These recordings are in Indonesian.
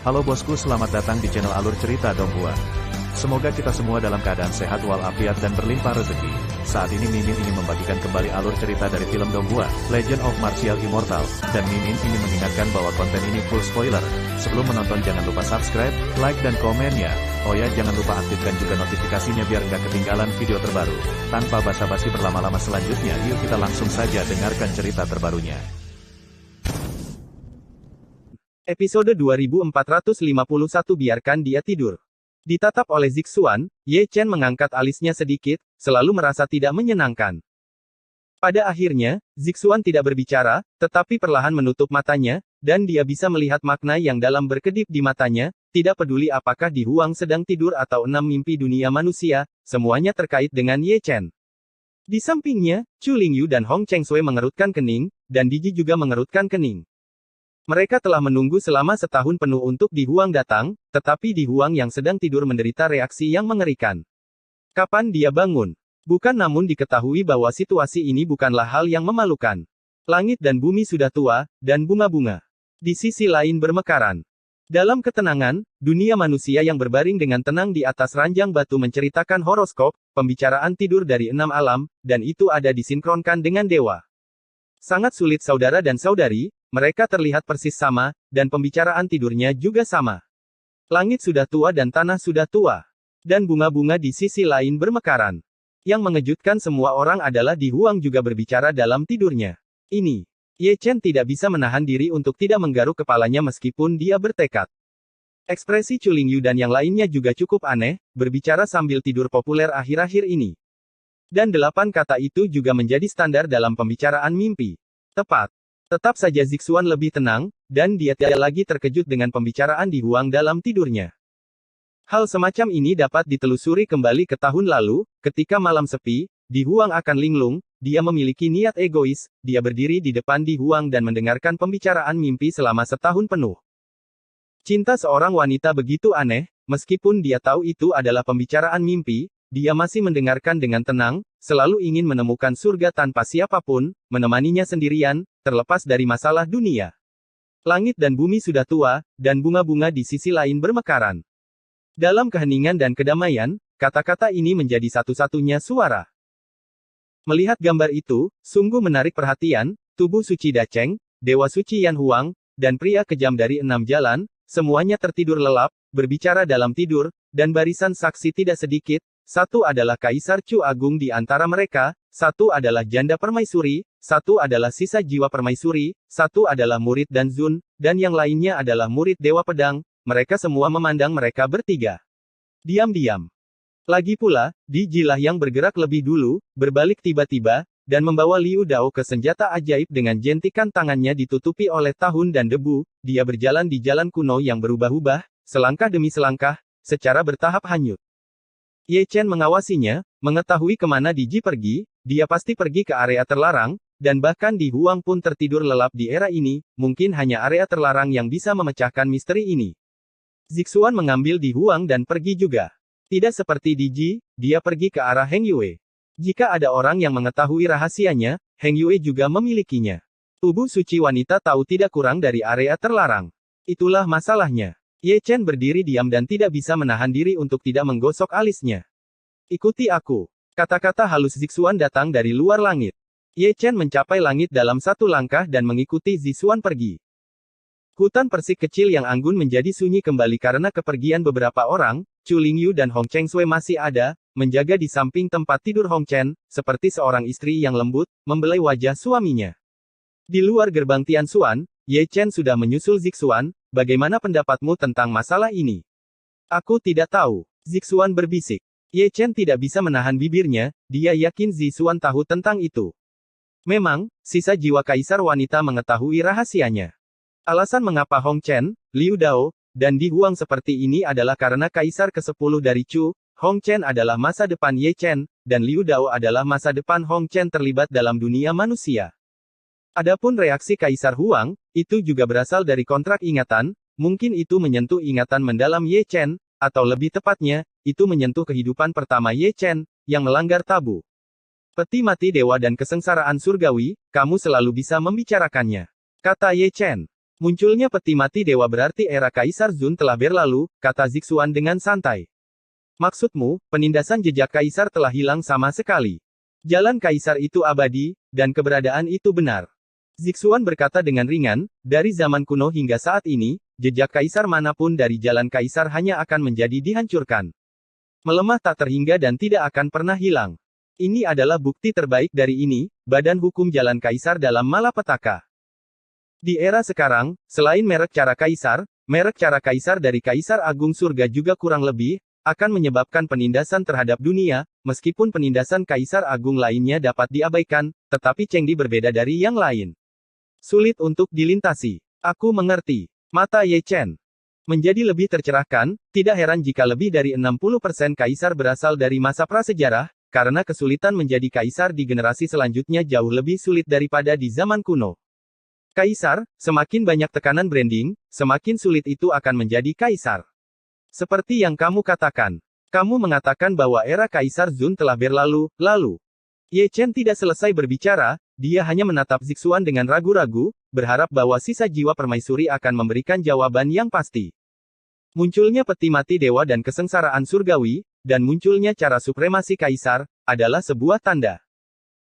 Halo bosku, selamat datang di channel Alur Cerita Donghua. Semoga kita semua dalam keadaan sehat walafiat dan berlimpah rezeki. Saat ini Mimin ingin membagikan kembali alur cerita dari film Donghua, Legend of Martial Immortal, dan Mimin ingin mengingatkan bahwa konten ini full spoiler. Sebelum menonton jangan lupa subscribe, like dan komen ya. Oh ya, jangan lupa aktifkan juga notifikasinya biar nggak ketinggalan video terbaru. Tanpa basa-basi berlama-lama selanjutnya, yuk kita langsung saja dengarkan cerita terbarunya. Episode 2451 Biarkan Dia Tidur. Ditatap oleh Zixuan, Ye Chen mengangkat alisnya sedikit, selalu merasa tidak menyenangkan. Pada akhirnya, Zixuan tidak berbicara, tetapi perlahan menutup matanya, dan dia bisa melihat makna yang dalam berkedip di matanya, tidak peduli apakah Di Huang sedang tidur atau 6 mimpi dunia manusia, semuanya terkait dengan Ye Chen. Di sampingnya, Chu Lingyu dan Hong Chengsui mengerutkan kening, dan Diji juga mengerutkan kening. Mereka telah menunggu selama setahun penuh untuk Di Huang datang, tetapi Di Huang yang sedang tidur menderita reaksi yang mengerikan. Kapan dia bangun? Bukan, namun diketahui bahwa situasi ini bukanlah hal yang memalukan. Langit dan bumi sudah tua, dan bunga-bunga di sisi lain bermekaran. Dalam ketenangan, dunia manusia yang berbaring dengan tenang di atas ranjang batu menceritakan horoskop, pembicaraan tidur dari 6 alam, dan itu ada disinkronkan dengan dewa. Sangat sulit saudara dan saudari, mereka terlihat persis sama, dan pembicaraan tidurnya juga sama. Langit sudah tua dan tanah sudah tua. Dan bunga-bunga di sisi lain bermekaran. Yang mengejutkan semua orang adalah Di Huang juga berbicara dalam tidurnya. Ini. Ye Chen tidak bisa menahan diri untuk tidak menggaruk kepalanya meskipun dia bertekad. Ekspresi Chu Lingyu dan yang lainnya juga cukup aneh, berbicara sambil tidur populer akhir-akhir ini. Dan 8 kata itu juga menjadi standar dalam pembicaraan mimpi. Tepat. Tetap saja Zixuan lebih tenang, dan dia tidak lagi terkejut dengan pembicaraan Di Huang dalam tidurnya. Hal semacam ini dapat ditelusuri kembali ke tahun lalu, ketika malam sepi, Di Huang akan linglung, dia memiliki niat egois, dia berdiri di depan Di Huang dan mendengarkan pembicaraan mimpi selama setahun penuh. Cinta seorang wanita begitu aneh, meskipun dia tahu itu adalah pembicaraan mimpi, dia masih mendengarkan dengan tenang, selalu ingin menemukan surga tanpa siapapun, menemaninya sendirian, terlepas dari masalah dunia. Langit dan bumi sudah tua, dan bunga-bunga di sisi lain bermekaran. Dalam keheningan dan kedamaian, kata-kata ini menjadi satu-satunya suara. Melihat gambar itu, sungguh menarik perhatian, tubuh suci Dacheng, Dewa Suci Yan Huang, dan pria kejam dari 6 jalan, semuanya tertidur lelap, berbicara dalam tidur, dan barisan saksi tidak sedikit. Satu adalah Kaisar Chu Agung di antara mereka, satu adalah Janda Permaisuri, satu adalah sisa jiwa Permaisuri, satu adalah murid Dan Zun, dan yang lainnya adalah murid Dewa Pedang. Mereka semua memandang mereka bertiga. Diam-diam. Lagi pula, Diji lah yang bergerak lebih dulu, berbalik tiba-tiba, dan membawa Liu Dao ke senjata ajaib dengan jentikan tangannya ditutupi oleh tahun dan debu. Dia berjalan di jalan kuno yang berubah-ubah, selangkah demi selangkah, secara bertahap hanyut. Ye Chen mengawasinya, mengetahui kemana Diji pergi, dia pasti pergi ke area terlarang, dan bahkan Di Huang pun tertidur lelap di era ini, mungkin hanya area terlarang yang bisa memecahkan misteri ini. Zixuan mengambil Di Huang dan pergi juga. Tidak seperti Diji, dia pergi ke arah Heng Yue. Jika ada orang yang mengetahui rahasianya, Heng Yue juga memilikinya. Tubuh suci wanita tahu tidak kurang dari area terlarang. Itulah masalahnya. Ye Chen berdiri diam dan tidak bisa menahan diri untuk tidak menggosok alisnya. Ikuti aku. Kata-kata halus Zixuan datang dari luar langit. Ye Chen mencapai langit dalam satu langkah dan mengikuti Zixuan pergi. Hutan persik kecil yang anggun menjadi sunyi kembali karena kepergian beberapa orang. Chu Lingyu dan Hong Chengsui masih ada, menjaga di samping tempat tidur Hong Chen, seperti seorang istri yang lembut, membelai wajah suaminya. Di luar gerbang Tianxuan, Ye Chen sudah menyusul Zixuan. Bagaimana pendapatmu tentang masalah ini? Aku tidak tahu. Zixuan berbisik. Ye Chen tidak bisa menahan bibirnya, dia yakin Zixuan tahu tentang itu. Memang, sisa jiwa kaisar wanita mengetahui rahasianya. Alasan mengapa Hong Chen, Liu Dao, dan Di Huang seperti ini adalah karena kaisar ke-10 dari Chu. Hong Chen adalah masa depan Ye Chen, dan Liu Dao adalah masa depan Hong Chen terlibat dalam dunia manusia. Adapun reaksi Kaisar Huang, itu juga berasal dari kontrak ingatan, mungkin itu menyentuh ingatan mendalam Ye Chen, atau lebih tepatnya, itu menyentuh kehidupan pertama Ye Chen, yang melanggar tabu. Peti mati dewa dan kesengsaraan surgawi, kamu selalu bisa membicarakannya. Kata Ye Chen. Munculnya peti mati dewa berarti era Kaisar Zun telah berlalu, kata Zixuan dengan santai. Maksudmu, penindasan jejak Kaisar telah hilang sama sekali. Jalan Kaisar itu abadi, dan keberadaan itu benar. Zixuan berkata dengan ringan, dari zaman kuno hingga saat ini, jejak Kaisar manapun dari jalan Kaisar hanya akan menjadi dihancurkan. Melemah tak terhingga dan tidak akan pernah hilang. Ini adalah bukti terbaik dari ini, badan hukum jalan Kaisar dalam malapetaka. Di era sekarang, selain merek cara Kaisar dari Kaisar Agung Surga juga kurang lebih, akan menyebabkan penindasan terhadap dunia, meskipun penindasan Kaisar Agung lainnya dapat diabaikan, tetapi Chengdi berbeda dari yang lain. Sulit untuk dilintasi. Aku mengerti. Mata Ye Chen menjadi lebih tercerahkan, tidak heran jika lebih dari 60% Kaisar berasal dari masa prasejarah, karena kesulitan menjadi Kaisar di generasi selanjutnya jauh lebih sulit daripada di zaman kuno. Kaisar, semakin banyak tekanan branding, semakin sulit itu akan menjadi Kaisar. Seperti yang kamu katakan. Kamu mengatakan bahwa era Kaisar Zun telah berlalu, lalu. Ye Chen tidak selesai berbicara, dia hanya menatap Zixuan dengan ragu-ragu, berharap bahwa sisa jiwa permaisuri akan memberikan jawaban yang pasti. Munculnya peti mati dewa dan kesengsaraan surgawi, dan munculnya cara supremasi Kaisar, adalah sebuah tanda.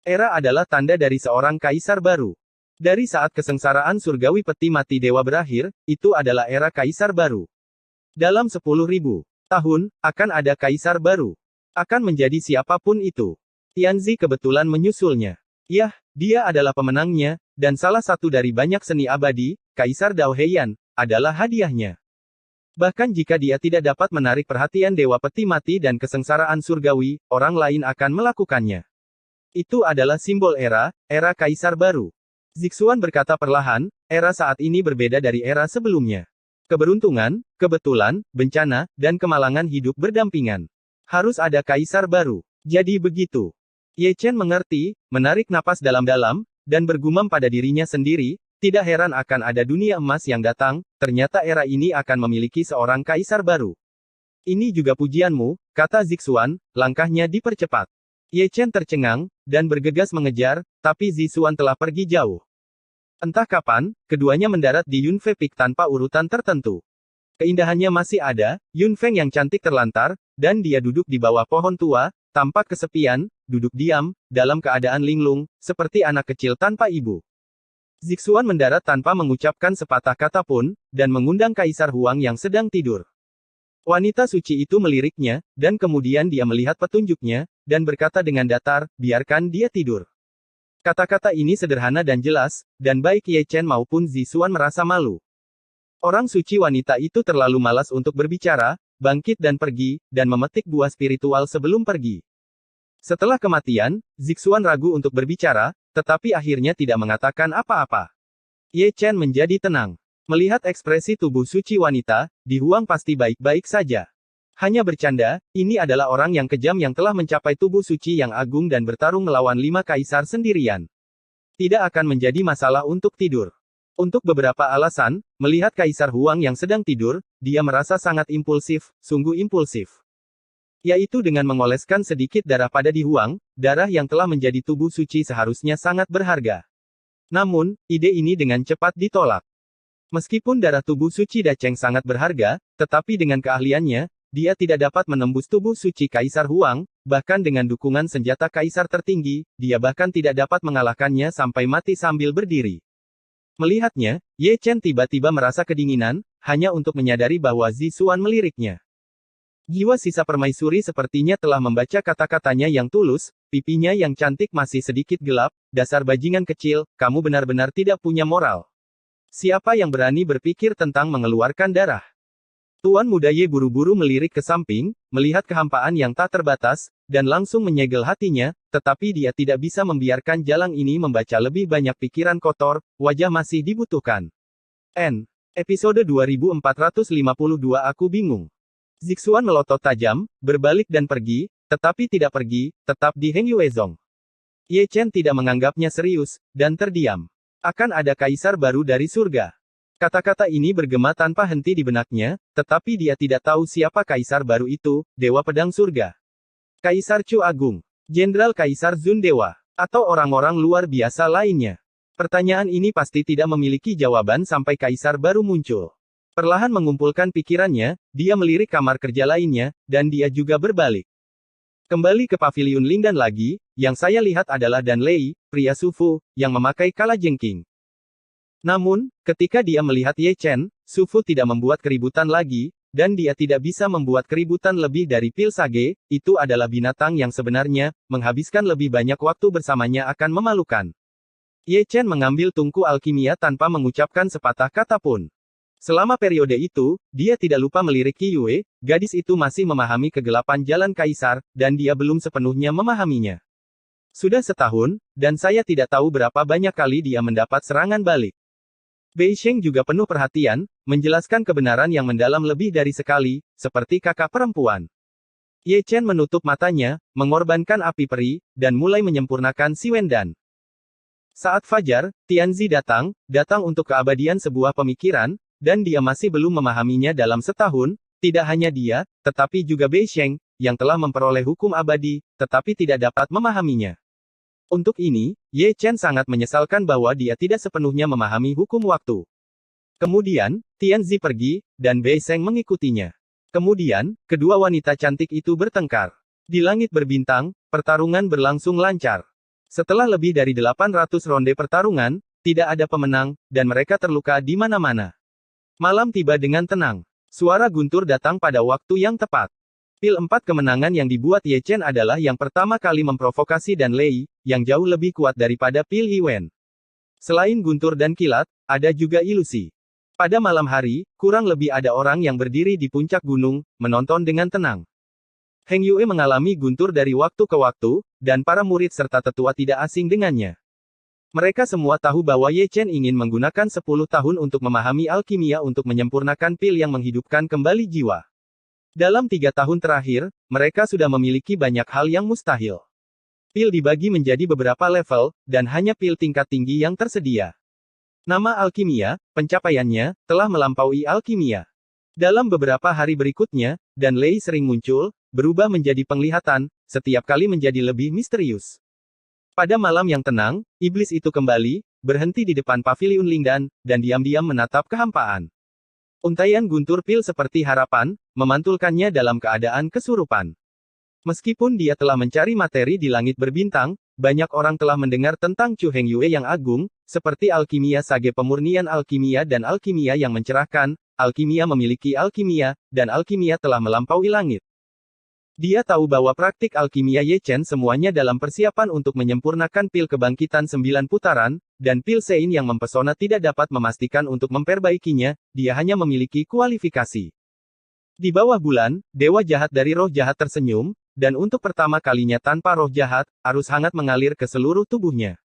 Era adalah tanda dari seorang Kaisar baru. Dari saat kesengsaraan surgawi peti mati dewa berakhir, itu adalah era Kaisar baru. Dalam 10.000 tahun, akan ada Kaisar baru. Akan menjadi siapapun itu. Tianzi kebetulan menyusulnya. Yah, dia adalah pemenangnya, dan salah satu dari banyak seni abadi, Kaisar Dao Heian, adalah hadiahnya. Bahkan jika dia tidak dapat menarik perhatian dewa peti mati dan kesengsaraan surgawi, orang lain akan melakukannya. Itu adalah simbol era Kaisar baru. Zixuan berkata perlahan, era saat ini berbeda dari era sebelumnya. Keberuntungan, kebetulan, bencana, dan kemalangan hidup berdampingan. Harus ada Kaisar baru. Jadi begitu. Ye Chen mengerti, menarik napas dalam-dalam, dan bergumam pada dirinya sendiri, tidak heran akan ada dunia emas yang datang, ternyata era ini akan memiliki seorang Kaisar baru. Ini juga pujianmu, kata Zixuan, langkahnya dipercepat. Ye Chen tercengang, dan bergegas mengejar, tapi Zixuan telah pergi jauh. Entah kapan, keduanya mendarat di Yunfei Peak tanpa urutan tertentu. Keindahannya masih ada, Yunfeng yang cantik terlantar, dan dia duduk di bawah pohon tua, tampak kesepian, duduk diam, dalam keadaan linglung, seperti anak kecil tanpa ibu. Zixuan mendarat tanpa mengucapkan sepatah kata pun, dan mengundang Kaisar Huang yang sedang tidur. Wanita suci itu meliriknya, dan kemudian dia melihat petunjuknya, dan berkata dengan datar, biarkan dia tidur. Kata-kata ini sederhana dan jelas, dan baik Ye Chen maupun Zixuan merasa malu. Orang suci wanita itu terlalu malas untuk berbicara, bangkit dan pergi, dan memetik buah spiritual sebelum pergi. Setelah kematian, Zixuan ragu untuk berbicara, tetapi akhirnya tidak mengatakan apa-apa. Ye Chen menjadi tenang. Melihat ekspresi tubuh suci wanita, Di Huang pasti baik-baik saja. Hanya bercanda, ini adalah orang yang kejam yang telah mencapai tubuh suci yang agung dan bertarung melawan 5 kaisar sendirian. Tidak akan menjadi masalah untuk tidur. Untuk beberapa alasan, melihat Kaisar Huang yang sedang tidur, dia merasa sangat impulsif, sungguh impulsif. Yaitu dengan mengoleskan sedikit darah pada Di Huang, darah yang telah menjadi tubuh suci seharusnya sangat berharga. Namun, ide ini dengan cepat ditolak. Meskipun darah tubuh suci Da Cheng sangat berharga, tetapi dengan keahliannya, dia tidak dapat menembus tubuh suci Kaisar Huang, bahkan dengan dukungan senjata Kaisar tertinggi, dia bahkan tidak dapat mengalahkannya sampai mati sambil berdiri. Melihatnya, Ye Chen tiba-tiba merasa kedinginan, hanya untuk menyadari bahwa Zixuan meliriknya. Jiwa sisa permaisuri sepertinya telah membaca kata-katanya yang tulus, pipinya yang cantik masih sedikit gelap, dasar bajingan kecil, kamu benar-benar tidak punya moral. Siapa yang berani berpikir tentang mengeluarkan darah? Tuan Muda Ye buru-buru melirik ke samping, melihat kehampaan yang tak terbatas, dan langsung menyegel hatinya, tetapi dia tidak bisa membiarkan jalang ini membaca lebih banyak pikiran kotor, wajah masih dibutuhkan. Episode 2452 Aku bingung. Zixuan melotot tajam, berbalik dan pergi, tetapi tidak pergi, tetap di Heng Yuezong. Ye Chen tidak menganggapnya serius, dan terdiam. Akan ada Kaisar baru dari surga. Kata-kata ini bergema tanpa henti di benaknya, tetapi dia tidak tahu siapa Kaisar baru itu, Dewa Pedang Surga. Kaisar Chu Agung, Jenderal Kaisar Zun Dewa, atau orang-orang luar biasa lainnya. Pertanyaan ini pasti tidak memiliki jawaban sampai kaisar baru muncul. Perlahan mengumpulkan pikirannya, dia melirik kamar kerja lainnya, dan dia juga berbalik. Kembali ke paviliun Lingdan lagi, yang saya lihat adalah Dan Lei, pria Sufu, yang memakai kalajengking. Namun, ketika dia melihat Ye Chen, Sufu tidak membuat keributan lagi, dan dia tidak bisa membuat keributan lebih dari pil sage, itu adalah binatang yang sebenarnya, menghabiskan lebih banyak waktu bersamanya akan memalukan. Ye Chen mengambil tungku alkimia tanpa mengucapkan sepatah kata pun. Selama periode itu, dia tidak lupa melirik Qi Yue, gadis itu masih memahami kegelapan jalan kaisar, dan dia belum sepenuhnya memahaminya. Sudah setahun, dan saya tidak tahu berapa banyak kali dia mendapat serangan balik. Bei Sheng juga penuh perhatian, menjelaskan kebenaran yang mendalam lebih dari sekali, seperti kakak perempuan. Ye Chen menutup matanya, mengorbankan api peri, dan mulai menyempurnakan Si Wendan. Saat fajar, Tianzi datang untuk keabadian sebuah pemikiran, dan dia masih belum memahaminya dalam setahun, tidak hanya dia, tetapi juga Bei Sheng, yang telah memperoleh hukum abadi, tetapi tidak dapat memahaminya. Untuk ini, Ye Chen sangat menyesalkan bahwa dia tidak sepenuhnya memahami hukum waktu. Kemudian, Tianzi pergi, dan Bei Sheng mengikutinya. Kemudian, kedua wanita cantik itu bertengkar. Di langit berbintang, pertarungan berlangsung lancar. Setelah lebih dari 800 ronde pertarungan, tidak ada pemenang, dan mereka terluka di mana-mana. Malam tiba dengan tenang. Suara guntur datang pada waktu yang tepat. Pil 4 kemenangan yang dibuat Ye Chen adalah yang pertama kali memprovokasi Dan Lei, yang jauh lebih kuat daripada pil Yiwen. Selain guntur dan kilat, ada juga ilusi. Pada malam hari, kurang lebih ada orang yang berdiri di puncak gunung, menonton dengan tenang. Heng Yue mengalami guntur dari waktu ke waktu, dan para murid serta tetua tidak asing dengannya. Mereka semua tahu bahwa Ye Chen ingin menggunakan 10 tahun untuk memahami alkimia untuk menyempurnakan pil yang menghidupkan kembali jiwa. Dalam 3 tahun terakhir, mereka sudah memiliki banyak hal yang mustahil. Pil dibagi menjadi beberapa level, dan hanya pil tingkat tinggi yang tersedia. Nama alkimia, pencapaiannya, telah melampaui alkimia. Dalam beberapa hari berikutnya, Dan Lei sering muncul, berubah menjadi penglihatan, setiap kali menjadi lebih misterius. Pada malam yang tenang, iblis itu kembali, berhenti di depan paviliun Lingdan, dan diam-diam menatap kehampaan. Untaian guntur pil seperti harapan, memantulkannya dalam keadaan kesurupan. Meskipun dia telah mencari materi di langit berbintang, banyak orang telah mendengar tentang Chu Heng Yue yang agung, seperti alkimia sage pemurnian alkimia dan alkimia yang mencerahkan, alkimia memiliki alkimia, dan alkimia telah melampaui langit. Dia tahu bahwa praktik alkimia Ye Chen semuanya dalam persiapan untuk menyempurnakan pil kebangkitan 9 putaran, dan pil Sein yang mempesona tidak dapat memastikan untuk memperbaikinya, dia hanya memiliki kualifikasi. Di bawah bulan, dewa jahat dari roh jahat tersenyum, dan untuk pertama kalinya tanpa roh jahat, arus hangat mengalir ke seluruh tubuhnya.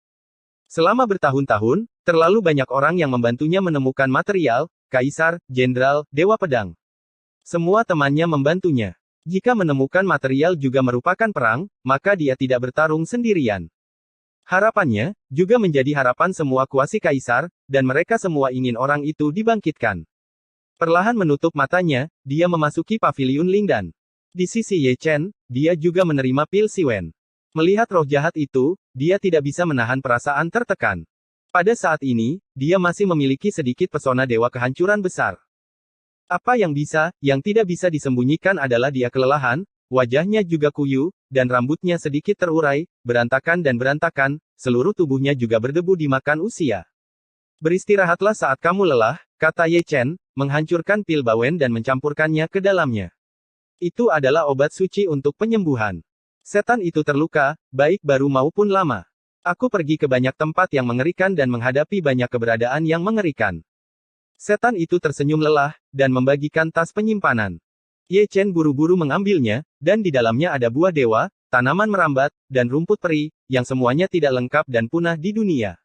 Selama bertahun-tahun, terlalu banyak orang yang membantunya menemukan material, kaisar, jenderal, dewa pedang. Semua temannya membantunya. Jika menemukan material juga merupakan perang, maka dia tidak bertarung sendirian. Harapannya, juga menjadi harapan semua kuasi kaisar, dan mereka semua ingin orang itu dibangkitkan. Perlahan menutup matanya, dia memasuki paviliun Lingdan. Di sisi Ye Chen, dia juga menerima pil Siwen. Melihat roh jahat itu, dia tidak bisa menahan perasaan tertekan. Pada saat ini, dia masih memiliki sedikit pesona dewa kehancuran besar. Apa yang tidak bisa disembunyikan adalah dia kelelahan, wajahnya juga kuyu, dan rambutnya sedikit terurai, berantakan, seluruh tubuhnya juga berdebu dimakan usia. Beristirahatlah saat kamu lelah, kata Ye Chen, menghancurkan pil bawen dan mencampurkannya ke dalamnya. Itu adalah obat suci untuk penyembuhan. Setan itu terluka, baik baru maupun lama. Aku pergi ke banyak tempat yang mengerikan dan menghadapi banyak keberadaan yang mengerikan. Setan itu tersenyum lelah, dan membagikan tas penyimpanan. Ye Chen buru-buru mengambilnya, dan di dalamnya ada buah dewa, tanaman merambat, dan rumput peri, yang semuanya tidak lengkap dan punah di dunia.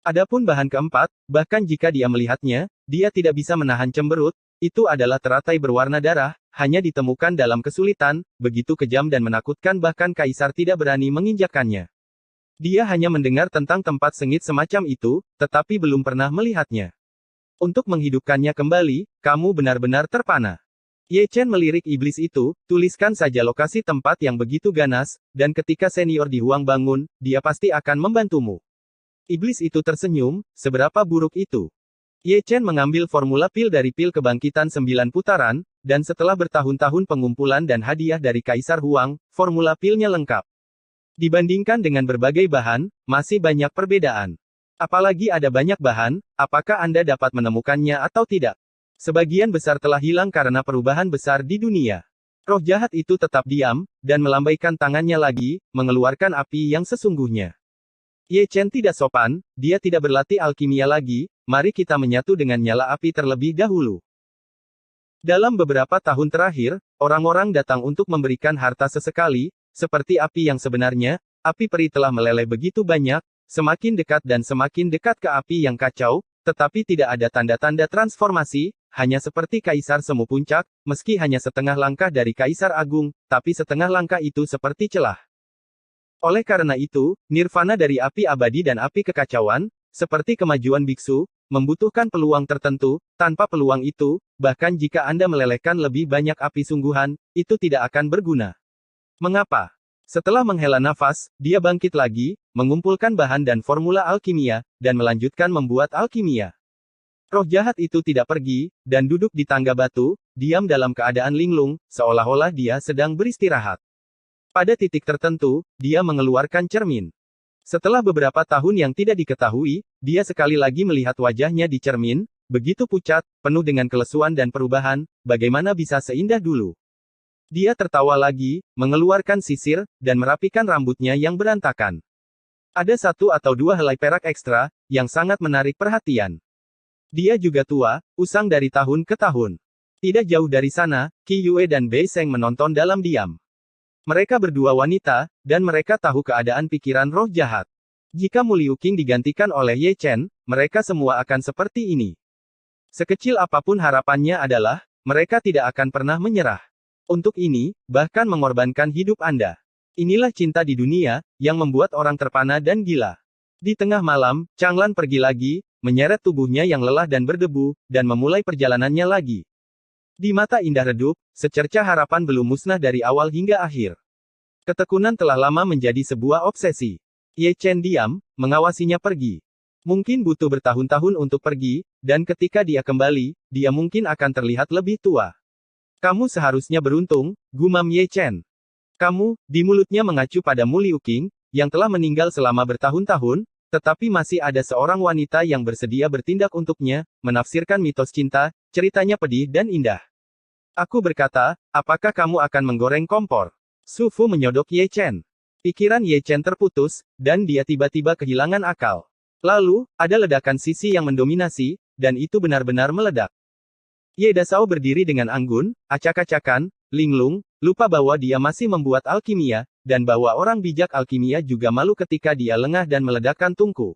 Adapun bahan keempat, bahkan jika dia melihatnya, dia tidak bisa menahan cemberut, itu adalah teratai berwarna darah, hanya ditemukan dalam kesulitan, begitu kejam dan menakutkan bahkan kaisar tidak berani menginjakkannya. Dia hanya mendengar tentang tempat sengit semacam itu, tetapi belum pernah melihatnya. Untuk menghidupkannya kembali, kamu benar-benar terpana. Ye Chen melirik iblis itu, tuliskan saja lokasi tempat yang begitu ganas, dan ketika senior di Huang bangun, dia pasti akan membantumu. Iblis itu tersenyum, seberapa buruk itu? Ye Chen mengambil formula pil dari pil kebangkitan 9 putaran, dan setelah bertahun-tahun pengumpulan dan hadiah dari Kaisar Huang, formula pilnya lengkap. Dibandingkan dengan berbagai bahan, masih banyak perbedaan. Apalagi ada banyak bahan, apakah Anda dapat menemukannya atau tidak? Sebagian besar telah hilang karena perubahan besar di dunia. Roh jahat itu tetap diam, dan melambaikan tangannya lagi, mengeluarkan api yang sesungguhnya. Ye Chen tidak sopan, dia tidak berlatih alkimia lagi, mari kita menyatu dengan nyala api terlebih dahulu. Dalam beberapa tahun terakhir, orang-orang datang untuk memberikan harta sesekali, seperti api yang sebenarnya, api peri telah meleleh begitu banyak, semakin dekat ke api yang kacau, tetapi tidak ada tanda-tanda transformasi, hanya seperti Kaisar Semu Puncak, meski hanya setengah langkah dari Kaisar Agung, tapi setengah langkah itu seperti celah. Oleh karena itu, nirvana dari api abadi dan api kekacauan, seperti kemajuan biksu, membutuhkan peluang tertentu. Tanpa peluang itu, bahkan jika Anda melelehkan lebih banyak api sungguhan, itu tidak akan berguna. Mengapa? Setelah menghela nafas, dia bangkit lagi, mengumpulkan bahan dan formula alkimia, dan melanjutkan membuat alkimia. Roh jahat itu tidak pergi, dan duduk di tangga batu, diam dalam keadaan linglung, seolah-olah dia sedang beristirahat. Pada titik tertentu, dia mengeluarkan cermin. Setelah beberapa tahun yang tidak diketahui, dia sekali lagi melihat wajahnya di cermin, begitu pucat, penuh dengan kelesuan dan perubahan, bagaimana bisa seindah dulu. Dia tertawa lagi, mengeluarkan sisir, dan merapikan rambutnya yang berantakan. Ada 1 atau 2 helai perak ekstra, yang sangat menarik perhatian. Dia juga tua, usang dari tahun ke tahun. Tidak jauh dari sana, Qi Yue dan Bei Sheng menonton dalam diam. Mereka berdua wanita, dan mereka tahu keadaan pikiran roh jahat. Jika Mu Liu Qing digantikan oleh Ye Chen, mereka semua akan seperti ini. Sekecil apapun harapannya adalah, mereka tidak akan pernah menyerah. Untuk ini, bahkan mengorbankan hidup Anda. Inilah cinta di dunia, yang membuat orang terpana dan gila. Di tengah malam, Changlan pergi lagi, menyeret tubuhnya yang lelah dan berdebu, dan memulai perjalanannya lagi. Di mata indah redup, secercah harapan belum musnah dari awal hingga akhir. Ketekunan telah lama menjadi sebuah obsesi. Ye Chen diam, mengawasinya pergi. Mungkin butuh bertahun-tahun untuk pergi, dan ketika dia kembali, dia mungkin akan terlihat lebih tua. Kamu seharusnya beruntung, gumam Ye Chen. Kamu, di mulutnya mengacu pada Mu Liu Qing, yang telah meninggal selama bertahun-tahun, tetapi masih ada seorang wanita yang bersedia bertindak untuknya, menafsirkan mitos cinta, ceritanya pedih dan indah. Aku berkata, apakah kamu akan menggoreng kompor? Su Fu menyodok Ye Chen. Pikiran Ye Chen terputus, dan dia tiba-tiba kehilangan akal. Lalu, ada ledakan sisi yang mendominasi, dan itu benar-benar meledak. Ye Dasao berdiri dengan anggun, acak-acakan, linglung, lupa bahwa dia masih membuat alkimia, dan bahwa orang bijak alkimia juga malu ketika dia lengah dan meledakkan tungku.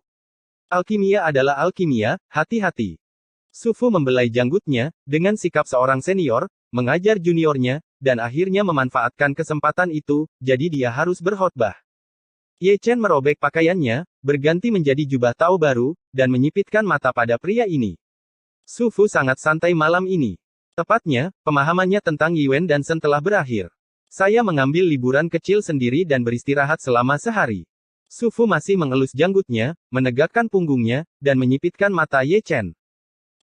Alkimia adalah alkimia, hati-hati. Su Fu membelai janggutnya, dengan sikap seorang senior, mengajar juniornya, dan akhirnya memanfaatkan kesempatan itu, jadi dia harus berkhotbah. Ye Chen merobek pakaiannya, berganti menjadi jubah Tao baru, dan menyipitkan mata pada pria ini. Su Fu sangat santai malam ini. Tepatnya, pemahamannya tentang Yuan dan Shen telah berakhir. Saya mengambil liburan kecil sendiri dan beristirahat selama sehari. Su Fu masih mengelus janggutnya, menegakkan punggungnya, dan menyipitkan mata Ye Chen.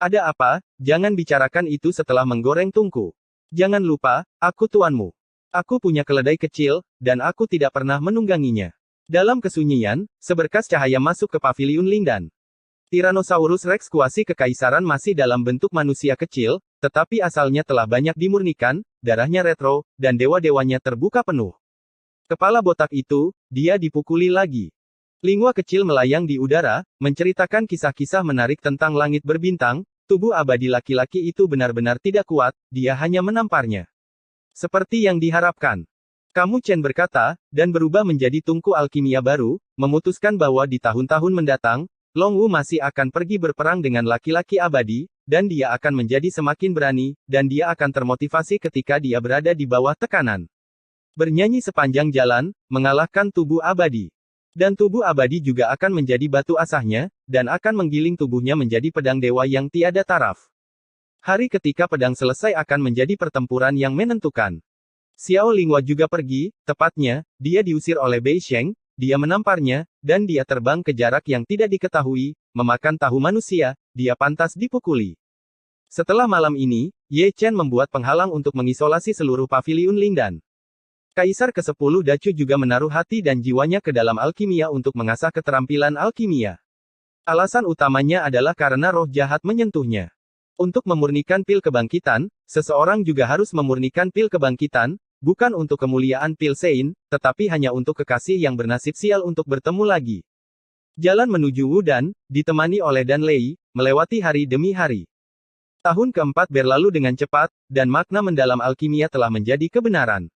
Ada apa? Jangan bicarakan itu setelah menggoreng tungku. Jangan lupa, aku tuanmu. Aku punya keledai kecil, dan aku tidak pernah menungganginya. Dalam kesunyian, seberkas cahaya masuk ke paviliun Lingdan. Tyrannosaurus Rex kuasi kekaisaran masih dalam bentuk manusia kecil, tetapi asalnya telah banyak dimurnikan, darahnya retro, dan dewa-dewanya terbuka penuh. Kepala botak itu, dia dipukuli lagi. Lingua kecil melayang di udara, menceritakan kisah-kisah menarik tentang langit berbintang. Tubuh abadi laki-laki itu benar-benar tidak kuat, dia hanya menamparnya. Seperti yang diharapkan. Kamu Chen berkata, dan berubah menjadi tungku alkimia baru, memutuskan bahwa di tahun-tahun mendatang, Long Wu masih akan pergi berperang dengan laki-laki abadi, dan dia akan menjadi semakin berani, dan dia akan termotivasi ketika dia berada di bawah tekanan. Bernyanyi sepanjang jalan, mengalahkan tubuh abadi. Dan tubuh abadi juga akan menjadi batu asahnya, dan akan menggiling tubuhnya menjadi pedang dewa yang tiada taraf. Hari ketika pedang selesai akan menjadi pertempuran yang menentukan. Xiao Lingua juga pergi, tepatnya, dia diusir oleh Bei Sheng, dia menamparnya, dan dia terbang ke jarak yang tidak diketahui, memakan tahu manusia, dia pantas dipukuli. Setelah malam ini, Ye Chen membuat penghalang untuk mengisolasi seluruh paviliun Lingdan. Kaisar ke-10 Dacu juga menaruh hati dan jiwanya ke dalam alkimia untuk mengasah keterampilan alkimia. Alasan utamanya adalah karena roh jahat menyentuhnya. Untuk memurnikan pil kebangkitan, seseorang juga harus memurnikan pil kebangkitan, bukan untuk kemuliaan pil Sein, tetapi hanya untuk kekasih yang bernasib sial untuk bertemu lagi. Jalan menuju Wudan, ditemani oleh Dan Lei, melewati hari demi hari. Tahun keempat berlalu dengan cepat, dan makna mendalam alkimia telah menjadi kebenaran.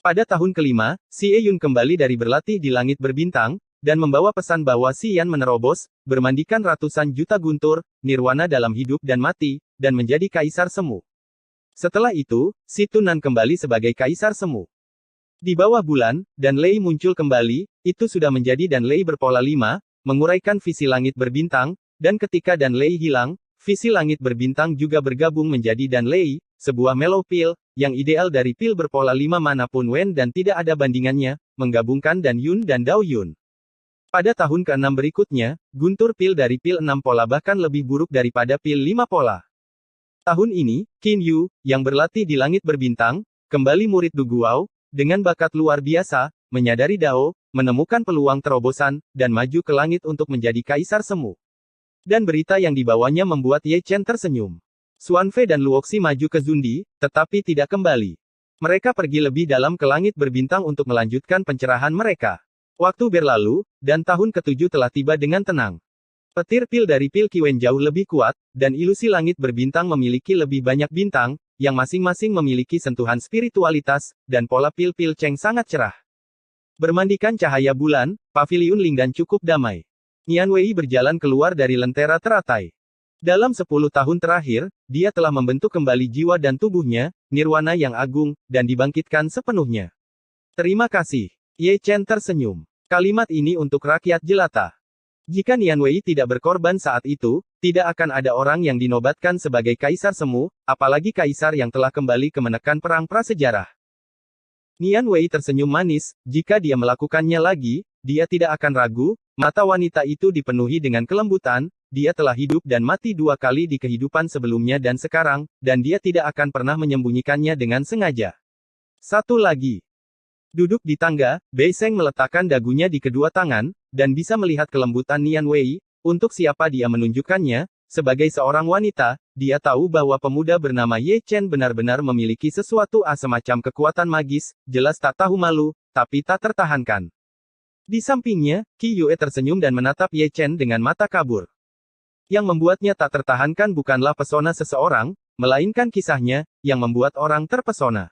Pada tahun kelima, Xie Yun kembali dari berlatih di langit berbintang, dan membawa pesan bahwa Xian menerobos, bermandikan ratusan juta guntur, nirwana dalam hidup dan mati, dan menjadi kaisar semu. Setelah itu, Si Tunan kembali sebagai kaisar semu. Di bawah bulan, Dan Lei muncul kembali, itu sudah menjadi Dan Lei berpola 5, menguraikan visi langit berbintang, dan ketika Dan Lei hilang, visi langit berbintang juga bergabung menjadi Dan Lei, sebuah mellow pill, yang ideal dari pil berpola 5 manapun Wen dan tidak ada bandingannya, menggabungkan Dan Yun dan Dao Yun. Pada tahun ke-6 berikutnya, guntur pil dari pil 6 pola bahkan lebih buruk daripada pil 5 pola. Tahun ini, Qin Yu, yang berlatih di langit berbintang, kembali murid Du Guao, dengan bakat luar biasa, menyadari Dao, menemukan peluang terobosan, dan maju ke langit untuk menjadi kaisar semu. Dan berita yang dibawanya membuat Ye Chen tersenyum. Xuanfei dan Luoxi maju ke Zundi, tetapi tidak kembali. Mereka pergi lebih dalam ke langit berbintang untuk melanjutkan pencerahan mereka. Waktu berlalu, dan tahun ke-7 telah tiba dengan tenang. Petir pil dari pil Kiwen jauh lebih kuat, dan ilusi langit berbintang memiliki lebih banyak bintang, yang masing-masing memiliki sentuhan spiritualitas, dan pola pil-pil Cheng sangat cerah. Bermandikan cahaya bulan, paviliun Lingdan cukup damai. Nian Wei berjalan keluar dari lentera teratai. Dalam 10 tahun terakhir, dia telah membentuk kembali jiwa dan tubuhnya, nirwana yang agung, dan dibangkitkan sepenuhnya. Terima kasih. Ye Chen tersenyum. Kalimat ini untuk rakyat jelata. Jika Nian Wei tidak berkorban saat itu, tidak akan ada orang yang dinobatkan sebagai kaisar semu, apalagi kaisar yang telah kembali ke menekan perang prasejarah. Nian Wei tersenyum manis, jika dia melakukannya lagi, dia tidak akan ragu, mata wanita itu dipenuhi dengan kelembutan, dia telah hidup dan mati 2 kali di kehidupan sebelumnya dan sekarang, dan dia tidak akan pernah menyembunyikannya dengan sengaja. Satu lagi. Duduk di tangga, Bei Seng meletakkan dagunya di kedua tangan, dan bisa melihat kelembutan Nian Wei, untuk siapa dia menunjukkannya, sebagai seorang wanita, dia tahu bahwa pemuda bernama Ye Chen benar-benar memiliki sesuatu semacam kekuatan magis, jelas tak tahu malu, tapi tak tertahankan. Di sampingnya, Qi Yue tersenyum dan menatap Ye Chen dengan mata kabur. Yang membuatnya tak tertahankan bukanlah pesona seseorang, melainkan kisahnya, yang membuat orang terpesona.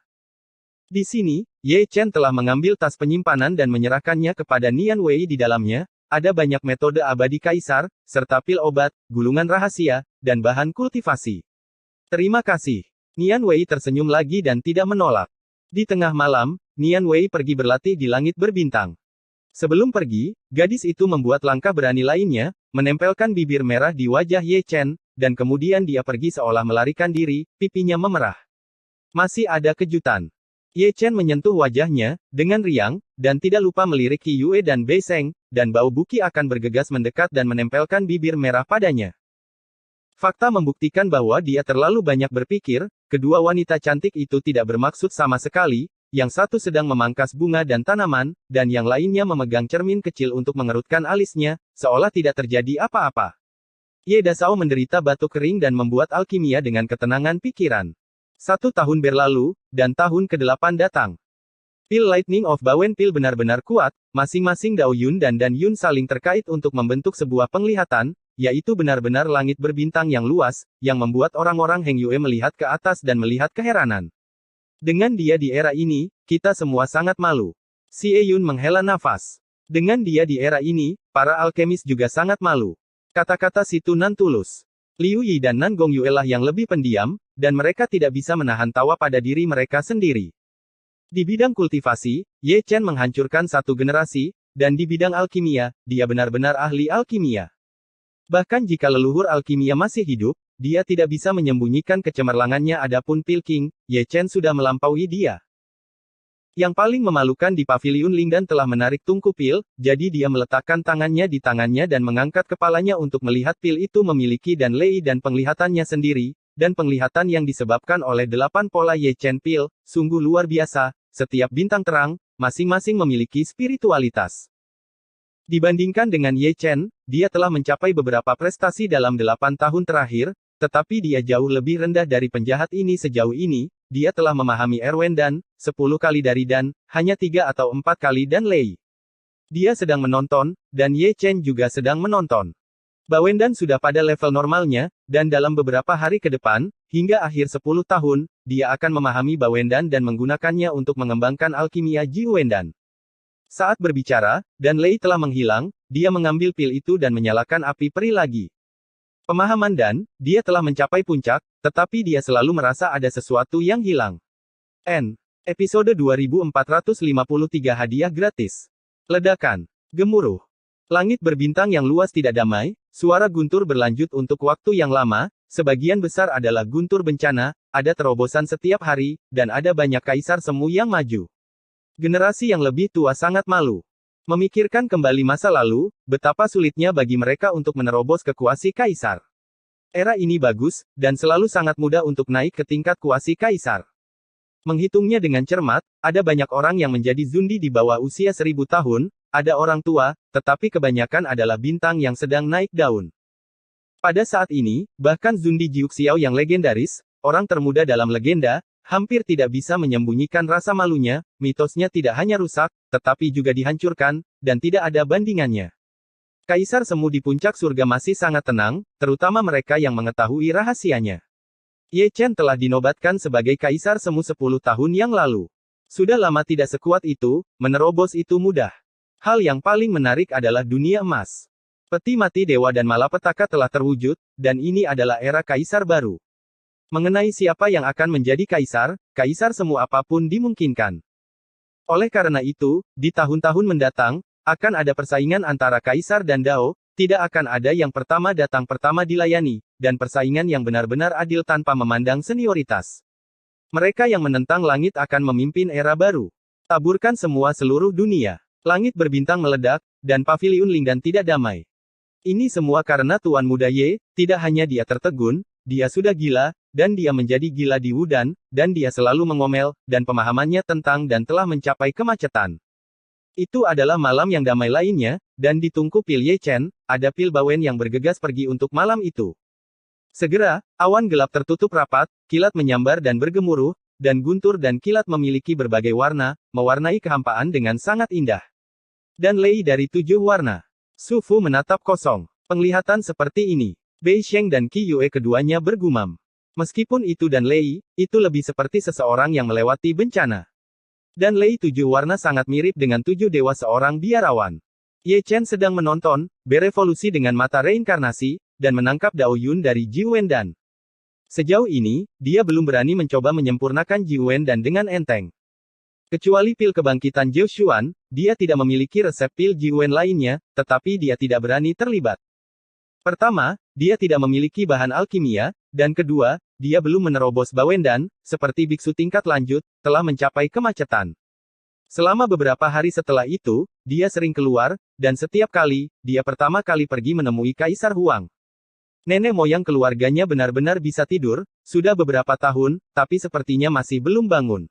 Di sini, Ye Chen telah mengambil tas penyimpanan dan menyerahkannya kepada Nian Wei di dalamnya, ada banyak metode abadi kaisar, serta pil obat, gulungan rahasia, dan bahan kultivasi. Terima kasih. Nian Wei tersenyum lagi dan tidak menolak. Di tengah malam, Nian Wei pergi berlatih di langit berbintang. Sebelum pergi, gadis itu membuat langkah berani lainnya, menempelkan bibir merah di wajah Ye Chen, dan kemudian dia pergi seolah melarikan diri, pipinya memerah. Masih ada kejutan. Ye Chen menyentuh wajahnya, dengan riang, dan tidak lupa melirik Qi Yue dan Bei Seng, dan bau buki akan bergegas mendekat dan menempelkan bibir merah padanya. Fakta membuktikan bahwa dia terlalu banyak berpikir, kedua wanita cantik itu tidak bermaksud sama sekali, yang satu sedang memangkas bunga dan tanaman, dan yang lainnya memegang cermin kecil untuk mengerutkan alisnya, seolah tidak terjadi apa-apa. Ye Dasao menderita batuk kering dan membuat alkimia dengan ketenangan pikiran. 1 tahun berlalu, dan tahun ke-8 datang. Pil Lightning of Bawen Pil benar-benar kuat, masing-masing Dao Yun dan Dan Yun saling terkait untuk membentuk sebuah penglihatan, yaitu benar-benar langit berbintang yang luas, yang membuat orang-orang Heng Yue melihat ke atas dan melihat keheranan. Dengan dia di era ini, kita semua sangat malu. Xie Yun menghela nafas. Dengan dia di era ini, para alkemis juga sangat malu. Kata-kata si Tunan tulus. Liu Yi dan Nan Gong Yue lah yang lebih pendiam, dan mereka tidak bisa menahan tawa pada diri mereka sendiri. Di bidang kultivasi, Ye Chen menghancurkan 1 generasi, dan di bidang alkimia, dia benar-benar ahli alkimia. Bahkan jika leluhur alkimia masih hidup, dia tidak bisa menyembunyikan kecemerlangannya adapun Pil King, Ye Chen sudah melampaui dia. Yang paling memalukan di paviliun Lingdan telah menarik tungku pil, jadi dia meletakkan tangannya di tangannya dan mengangkat kepalanya untuk melihat pil itu memiliki dan Lei dan penglihatannya sendiri, dan penglihatan yang disebabkan oleh 8 pola Ye Chen pil, sungguh luar biasa, setiap bintang terang, masing-masing memiliki spiritualitas. Dibandingkan dengan Ye Chen, dia telah mencapai beberapa prestasi dalam 8 tahun terakhir, tetapi dia jauh lebih rendah dari penjahat ini sejauh ini. Dia telah memahami Erwen Dan, 10 kali dari Dan, hanya 3 atau 4 kali Dan Lei. Dia sedang menonton, dan Ye Chen juga sedang menonton. Bawendan sudah pada level normalnya, dan dalam beberapa hari ke depan, hingga akhir 10 tahun, dia akan memahami Bawendan dan menggunakannya untuk mengembangkan alkimia Jiuwendan. Saat berbicara, Dan Lei telah menghilang, dia mengambil pil itu dan menyalakan api peri lagi. Pemahaman Dan, dia telah mencapai puncak, tetapi dia selalu merasa ada sesuatu yang hilang. Episode 2453 hadiah gratis. Ledakan. Gemuruh. Langit berbintang yang luas tidak damai, suara guntur berlanjut untuk waktu yang lama, sebagian besar adalah guntur bencana, ada terobosan setiap hari, dan ada banyak kaisar semu yang maju. Generasi yang lebih tua sangat malu. Memikirkan kembali masa lalu, betapa sulitnya bagi mereka untuk menerobos ke kuasi kaisar. Era ini bagus, dan selalu sangat mudah untuk naik ke tingkat kuasi kaisar. Menghitungnya dengan cermat, ada banyak orang yang menjadi zundi di bawah usia 1000 tahun, ada orang tua, tetapi kebanyakan adalah bintang yang sedang naik daun. Pada saat ini, bahkan zundi Jiuxiao yang legendaris, orang termuda dalam legenda, hampir tidak bisa menyembunyikan rasa malunya, mitosnya tidak hanya rusak, tetapi juga dihancurkan, dan tidak ada bandingannya. Kaisar semu di puncak surga masih sangat tenang, terutama mereka yang mengetahui rahasianya. Ye Chen telah dinobatkan sebagai kaisar semu 10 tahun yang lalu. Sudah lama tidak sekuat itu, menerobos itu mudah. Hal yang paling menarik adalah dunia emas. Peti mati dewa dan malapetaka telah terwujud, dan ini adalah era kaisar baru. Mengenai siapa yang akan menjadi kaisar semu apapun dimungkinkan. Oleh karena itu, di tahun-tahun mendatang, akan ada persaingan antara kaisar dan Dao, tidak akan ada yang pertama datang pertama dilayani, dan persaingan yang benar-benar adil tanpa memandang senioritas. Mereka yang menentang langit akan memimpin era baru. Taburkan semua seluruh dunia. Langit berbintang meledak, dan paviliun Lingdan tidak damai. Ini semua karena Tuan Muda Ye, tidak hanya dia tertegun, dia sudah gila, dan dia menjadi gila di Wudan, dan dia selalu mengomel, dan pemahamannya tentang dan telah mencapai kemacetan. Itu adalah malam yang damai lainnya, dan di tungku pil Ye Chen, ada pil Bawen yang bergegas pergi untuk malam itu. Segera, awan gelap tertutup rapat, kilat menyambar dan bergemuruh, dan guntur dan kilat memiliki berbagai warna, mewarnai kehampaan dengan sangat indah. Dan Lei dari 7 warna. Su Fu menatap kosong. Penglihatan seperti ini. Bei Sheng dan Qi Yue keduanya bergumam. Meskipun itu dan Lei, itu lebih seperti seseorang yang melewati bencana. Dan Lei 7 warna sangat mirip dengan 7 dewa seorang biarawan. Ye Chen sedang menonton, berevolusi dengan mata reinkarnasi, dan menangkap Dao Yun dari Jiuwendan. Sejauh ini, dia belum berani mencoba menyempurnakan Jiuwendan dengan enteng. Kecuali pil kebangkitan Jiu Xuan, dia tidak memiliki resep pil Jiuwen lainnya, tetapi dia tidak berani terlibat. Pertama, dia tidak memiliki bahan alkimia, dan kedua, dia belum menerobos Bawendan, seperti biksu tingkat lanjut, telah mencapai kemacetan. Selama beberapa hari setelah itu, dia sering keluar, dan setiap kali, dia pertama kali pergi menemui Kaisar Huang. Nenek moyang keluarganya benar-benar bisa tidur, sudah beberapa tahun, tapi sepertinya masih belum bangun.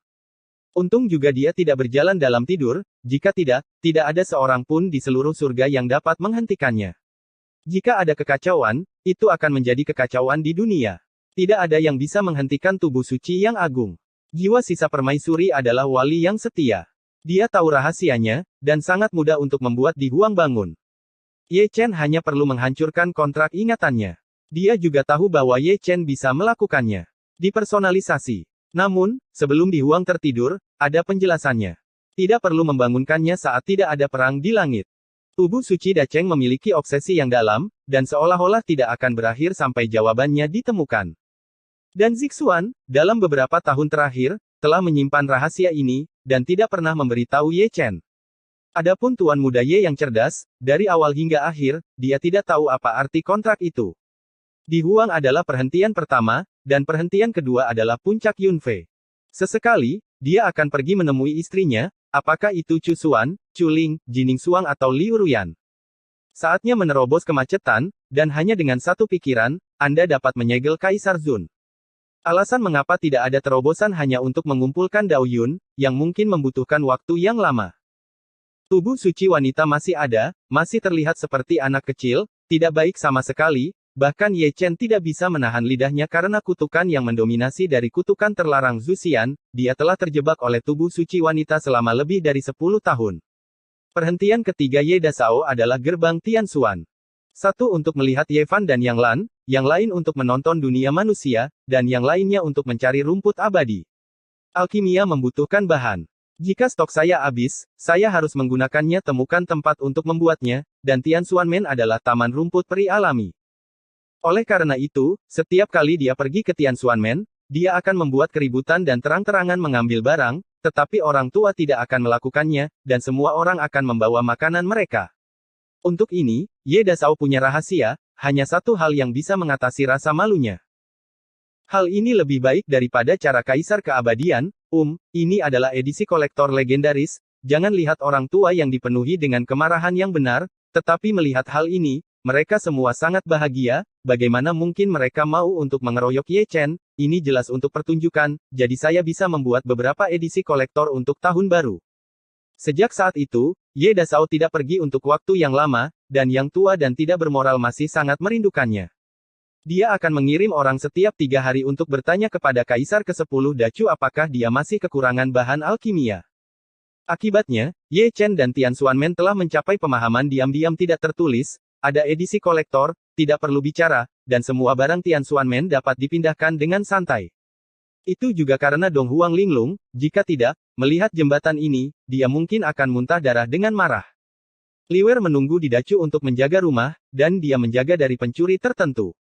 Untung juga dia tidak berjalan dalam tidur, jika tidak, tidak ada seorang pun di seluruh surga yang dapat menghentikannya. Jika ada kekacauan, itu akan menjadi kekacauan di dunia. Tidak ada yang bisa menghentikan tubuh suci yang agung. Jiwa sisa permaisuri adalah wali yang setia. Dia tahu rahasianya, dan sangat mudah untuk membuat Di Huang bangun. Ye Chen hanya perlu menghancurkan kontrak ingatannya. Dia juga tahu bahwa Ye Chen bisa melakukannya. Dipersonalisasi. Namun, sebelum Di Huang tertidur, ada penjelasannya. Tidak perlu membangunkannya saat tidak ada perang di langit. Tubuh suci Dacheng memiliki obsesi yang dalam, dan seolah-olah tidak akan berakhir sampai jawabannya ditemukan. Dan Zixuan, dalam beberapa tahun terakhir, telah menyimpan rahasia ini, dan tidak pernah memberitahu Ye Chen. Adapun Tuan Muda Ye yang cerdas, dari awal hingga akhir, dia tidak tahu apa arti kontrak itu. Di Huang adalah perhentian pertama, dan perhentian kedua adalah puncak Yunfei. Sesekali, dia akan pergi menemui istrinya, apakah itu Chu Xuan, Chu Ling, Jining Xuang atau Liu Ruyan. Saatnya menerobos kemacetan, dan hanya dengan satu pikiran, Anda dapat menyegel Kaisar Zun. Alasan mengapa tidak ada terobosan hanya untuk mengumpulkan Dao Yun, yang mungkin membutuhkan waktu yang lama. Tubuh suci wanita masih ada, masih terlihat seperti anak kecil, tidak baik sama sekali, bahkan Ye Chen tidak bisa menahan lidahnya karena kutukan yang mendominasi dari kutukan terlarang Zuxian, dia telah terjebak oleh tubuh suci wanita selama lebih dari 10 tahun. Perhentian ketiga Ye Dasao adalah gerbang Tian Xuan. Satu untuk melihat Ye Fan dan Yang Lan, yang lain untuk menonton dunia manusia, dan yang lainnya untuk mencari rumput abadi. Alkimia membutuhkan bahan. Jika stok saya habis, saya harus menggunakannya. Temukan tempat untuk membuatnya, dan Tian Xuan Men adalah taman rumput peri alami. Oleh karena itu, setiap kali dia pergi ke Tian Xuan Men, dia akan membuat keributan dan terang-terangan mengambil barang, tetapi orang tua tidak akan melakukannya, dan semua orang akan membawa makanan mereka. Untuk ini, Ye Dasao punya rahasia, hanya satu hal yang bisa mengatasi rasa malunya. Hal ini lebih baik daripada cara Kaisar Keabadian, ini adalah edisi kolektor legendaris, jangan lihat orang tua yang dipenuhi dengan kemarahan yang benar, tetapi melihat hal ini, mereka semua sangat bahagia, bagaimana mungkin mereka mau untuk mengeroyok Ye Chen, ini jelas untuk pertunjukan, jadi saya bisa membuat beberapa edisi kolektor untuk tahun baru. Sejak saat itu, Ye Dasao tidak pergi untuk waktu yang lama, dan yang tua dan tidak bermoral masih sangat merindukannya. Dia akan mengirim orang setiap 3 hari untuk bertanya kepada Kaisar ke-10 Dacu apakah dia masih kekurangan bahan alkimia. Akibatnya, Ye Chen dan Tian Xuan Men telah mencapai pemahaman diam-diam tidak tertulis, ada edisi kolektor, tidak perlu bicara, dan semua barang Tian Xuan Men dapat dipindahkan dengan santai. Itu juga karena Dong Huang Linglung, jika tidak, melihat jembatan ini, dia mungkin akan muntah darah dengan marah. Liwer menunggu di Dacu untuk menjaga rumah, dan dia menjaga dari pencuri tertentu.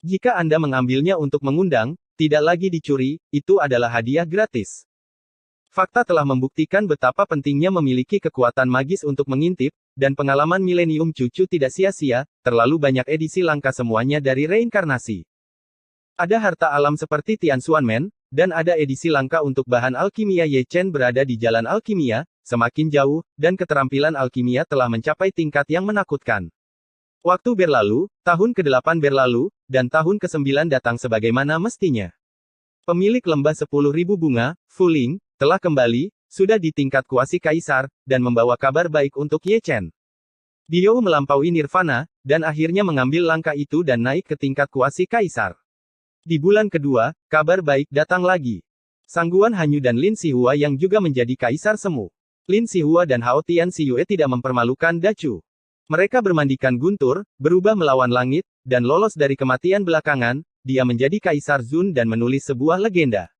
Jika Anda mengambilnya untuk mengundang, tidak lagi dicuri, itu adalah hadiah gratis. Fakta telah membuktikan betapa pentingnya memiliki kekuatan magis untuk mengintip, dan pengalaman milenium cucu tidak sia-sia, terlalu banyak edisi langka semuanya dari reinkarnasi. Ada harta alam seperti Tian Xuan Men, dan ada edisi langka untuk bahan alkimia. Ye Chen berada di jalan alkimia, semakin jauh, dan keterampilan alkimia telah mencapai tingkat yang menakutkan. Waktu berlalu, tahun ke-8 berlalu, dan tahun ke-9 datang sebagaimana mestinya. Pemilik lembah 10.000 bunga, Fu Ling, telah kembali, sudah di tingkat kuasi kaisar, dan membawa kabar baik untuk Ye Chen. Beliau melampaui nirvana, dan akhirnya mengambil langkah itu dan naik ke tingkat kuasi kaisar. Di bulan kedua, kabar baik datang lagi. Sangguan Hanyu dan Lin Sihua yang juga menjadi kaisar semu. Lin Sihua dan Hao Tian Xiyue tidak mempermalukan Dacu. Mereka bermandikan guntur, berubah melawan langit, dan lolos dari kematian belakangan, dia menjadi Kaisar Zun dan menulis sebuah legenda.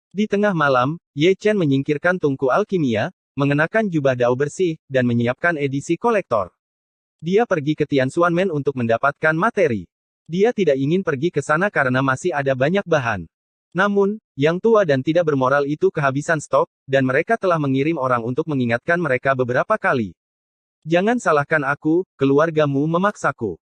Di tengah malam, Ye Chen menyingkirkan tungku alkimia, mengenakan jubah dao bersih, dan menyiapkan edisi kolektor. Dia pergi ke Tian Xuan Men untuk mendapatkan materi. Dia tidak ingin pergi ke sana karena masih ada banyak bahan. Namun, yang tua dan tidak bermoral itu kehabisan stok, dan mereka telah mengirim orang untuk mengingatkan mereka beberapa kali. Jangan salahkan aku, keluargamu memaksaku.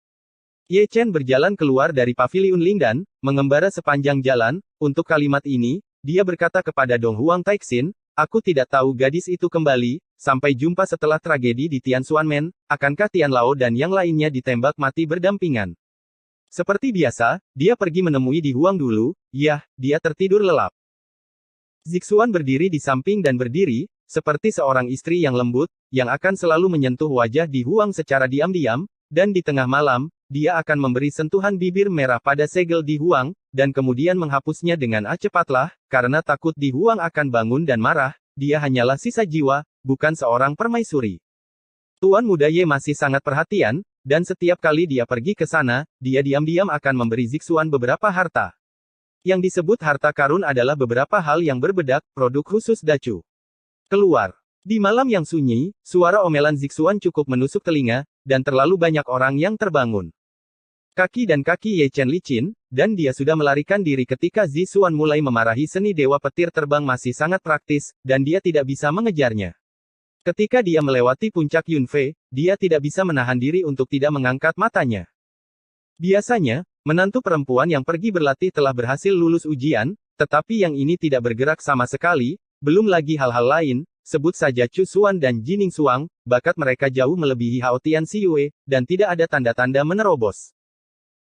Ye Chen berjalan keluar dari paviliun Lingdan, mengembara sepanjang jalan. Untuk kalimat ini, dia berkata kepada Dong Huang Taixin, aku tidak tahu gadis itu kembali, sampai jumpa setelah tragedi di Tian Xuan Men, akankah Tian Lao dan yang lainnya ditembak mati berdampingan? Seperti biasa, dia pergi menemui Di Huang dulu, dia tertidur lelap. Zixuan berdiri di samping dan berdiri, seperti seorang istri yang lembut, yang akan selalu menyentuh wajah Di Huang secara diam-diam, dan di tengah malam, dia akan memberi sentuhan bibir merah pada segel Di Huang, dan kemudian menghapusnya dengan cepatlah, karena takut Di Huang akan bangun dan marah, dia hanyalah sisa jiwa, bukan seorang permaisuri. Tuan muda Ye masih sangat perhatian, dan setiap kali dia pergi ke sana, dia diam-diam akan memberi Zixuan beberapa harta. Yang disebut harta karun adalah beberapa hal yang berbedak, produk khusus Dacu. Keluar. Di malam yang sunyi, suara omelan Zixuan cukup menusuk telinga, dan terlalu banyak orang yang terbangun. Kaki dan kaki Ye Chen licin, dan dia sudah melarikan diri ketika Zixuan mulai memarahi seni dewa petir terbang masih sangat praktis, dan dia tidak bisa mengejarnya. Ketika dia melewati puncak Yunfei, dia tidak bisa menahan diri untuk tidak mengangkat matanya. Biasanya, menantu perempuan yang pergi berlatih telah berhasil lulus ujian, tetapi yang ini tidak bergerak sama sekali, Belum lagi hal-hal lain, sebut saja Chu Xuan dan Jining Xuang, bakat mereka jauh melebihi Hao Tian Xiyue, dan tidak ada tanda-tanda menerobos.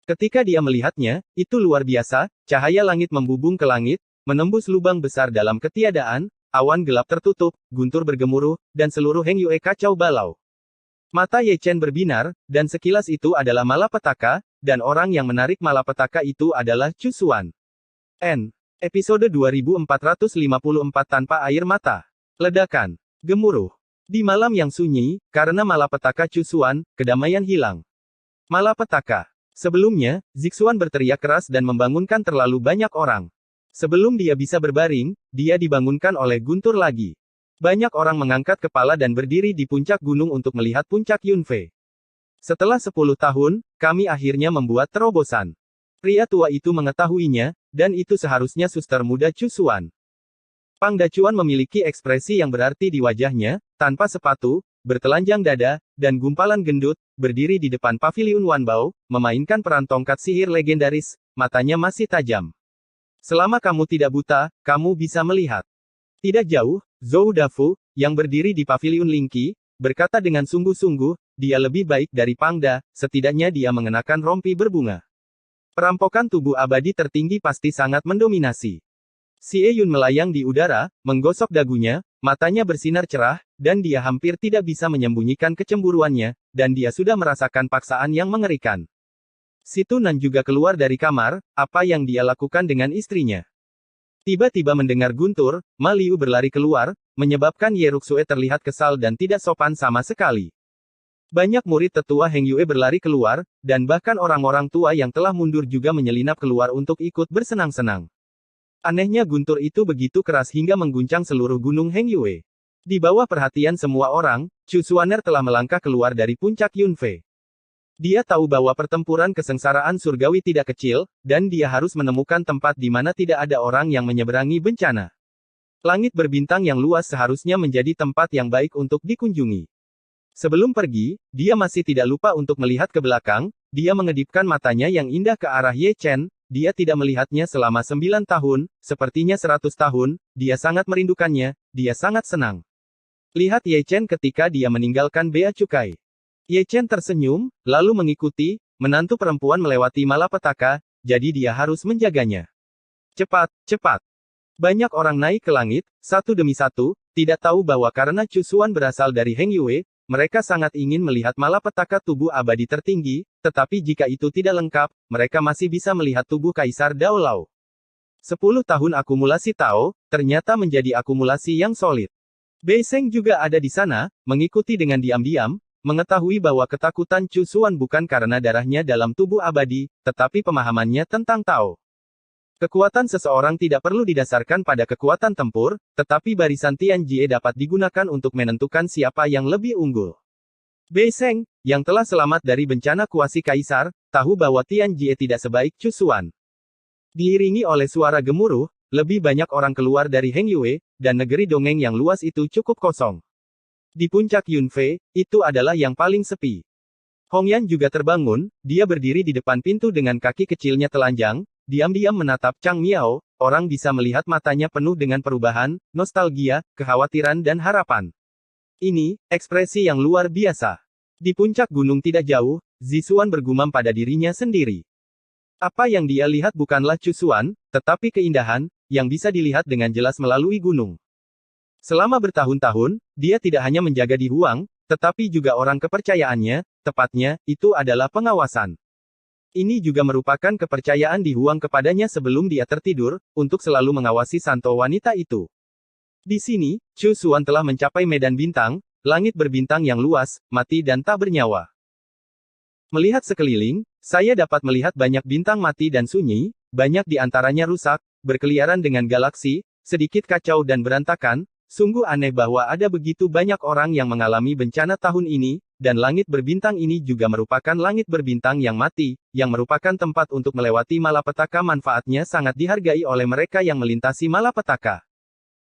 Ketika dia melihatnya, itu luar biasa, cahaya langit membubung ke langit, menembus lubang besar dalam ketiadaan, awan gelap tertutup, guntur bergemuruh, dan seluruh Heng Yue kacau balau. Mata Ye Chen berbinar, dan sekilas itu adalah malapetaka, dan orang yang menarik malapetaka itu adalah Chu Xuan. Episode 2454 Tanpa Air Mata. Ledakan. Gemuruh. Di malam yang sunyi, karena malapetaka Chu Xuan, kedamaian hilang. Malapetaka. Sebelumnya, Zixuan berteriak keras dan membangunkan terlalu banyak orang. Sebelum dia bisa berbaring, dia dibangunkan oleh guntur lagi. Banyak orang mengangkat kepala dan berdiri di puncak gunung untuk melihat puncak Yunfei. Setelah 10 tahun, kami akhirnya membuat terobosan. Pria tua itu mengetahuinya, dan itu seharusnya suster muda Chu Xuan. Pang Dacuan memiliki ekspresi yang berarti di wajahnya, tanpa sepatu, bertelanjang dada, dan gumpalan gendut, berdiri di depan paviliun Wanbao, memainkan peran tongkat sihir legendaris, matanya masih tajam. Selama kamu tidak buta, kamu bisa melihat. Tidak jauh, Zhou Dafu, yang berdiri di paviliun Lingqi, berkata dengan sungguh-sungguh, dia lebih baik dari Pangda, setidaknya dia mengenakan rompi berbunga. Perampokan tubuh abadi tertinggi pasti sangat mendominasi. Xie Yun melayang di udara, menggosok dagunya, matanya bersinar cerah, dan dia hampir tidak bisa menyembunyikan kecemburuannya, dan dia sudah merasakan paksaan yang mengerikan. Si Tunan juga keluar dari kamar, apa yang dia lakukan dengan istrinya. Tiba-tiba mendengar guntur, Ma Liu berlari keluar, menyebabkan Ye Ruxue terlihat kesal dan tidak sopan sama sekali. Banyak murid tetua Heng Yue berlari keluar, dan bahkan orang-orang tua yang telah mundur juga menyelinap keluar untuk ikut bersenang-senang. Anehnya guntur itu begitu keras hingga mengguncang seluruh gunung Heng Yue. Di bawah perhatian semua orang, Chu Xuaner telah melangkah keluar dari puncak Yunfei. Dia tahu bahwa pertempuran kesengsaraan surgawi tidak kecil, dan dia harus menemukan tempat di mana tidak ada orang yang menyeberangi bencana. Langit berbintang yang luas seharusnya menjadi tempat yang baik untuk dikunjungi. Sebelum pergi, dia masih tidak lupa untuk melihat ke belakang, dia mengedipkan matanya yang indah ke arah Ye Chen. Dia tidak melihatnya selama 9 tahun, sepertinya 100 tahun, dia sangat merindukannya, dia sangat senang. Lihat Ye Chen ketika dia meninggalkan Bea Cukai. Ye Chen tersenyum, lalu mengikuti, menantu perempuan melewati malapetaka, jadi dia harus menjaganya. Cepat, cepat. Banyak orang naik ke langit, satu demi satu, tidak tahu bahwa karena Chu Xuan berasal dari Heng Yue, mereka sangat ingin melihat malapetaka tubuh abadi tertinggi, tetapi jika itu tidak lengkap, mereka masih bisa melihat tubuh Kaisar Dao Lao. 10 tahun akumulasi Tao, ternyata menjadi akumulasi yang solid. Bei Seng juga ada di sana, mengikuti dengan diam-diam, mengetahui bahwa ketakutan Chu Xuan bukan karena darahnya dalam tubuh abadi, tetapi pemahamannya tentang Tao. Kekuatan seseorang tidak perlu didasarkan pada kekuatan tempur, tetapi barisan Tian Jie dapat digunakan untuk menentukan siapa yang lebih unggul. Bei Seng, yang telah selamat dari bencana kuasi kaisar, tahu bahwa Tian Jie tidak sebaik Chu Xuan. Diiringi oleh suara gemuruh, lebih banyak orang keluar dari Heng Yue, dan negeri dongeng yang luas itu cukup kosong. Di puncak Yunfei, itu adalah yang paling sepi. Hongyan juga terbangun, dia berdiri di depan pintu dengan kaki kecilnya telanjang, diam-diam menatap Chang Miao, orang bisa melihat matanya penuh dengan perubahan, nostalgia, kekhawatiran dan harapan. Ini, ekspresi yang luar biasa. Di puncak gunung tidak jauh, Zixuan bergumam pada dirinya sendiri. Apa yang dia lihat bukanlah Chu Xuan, tetapi keindahan, yang bisa dilihat dengan jelas melalui gunung. Selama bertahun-tahun, dia tidak hanya menjaga Di Huang, tetapi juga orang kepercayaannya, tepatnya, itu adalah pengawasan. Ini juga merupakan kepercayaan Di Huang kepadanya sebelum dia tertidur, untuk selalu mengawasi santo wanita itu. Di sini, Chu Xuan telah mencapai medan bintang, langit berbintang yang luas, mati dan tak bernyawa. Melihat sekeliling, saya dapat melihat banyak bintang mati dan sunyi, banyak di antaranya rusak, berkeliaran dengan galaksi, sedikit kacau dan berantakan. Sungguh aneh bahwa ada begitu banyak orang yang mengalami bencana tahun ini, dan langit berbintang ini juga merupakan langit berbintang yang mati, yang merupakan tempat untuk melewati malapetaka. Manfaatnya sangat dihargai oleh mereka yang melintasi malapetaka.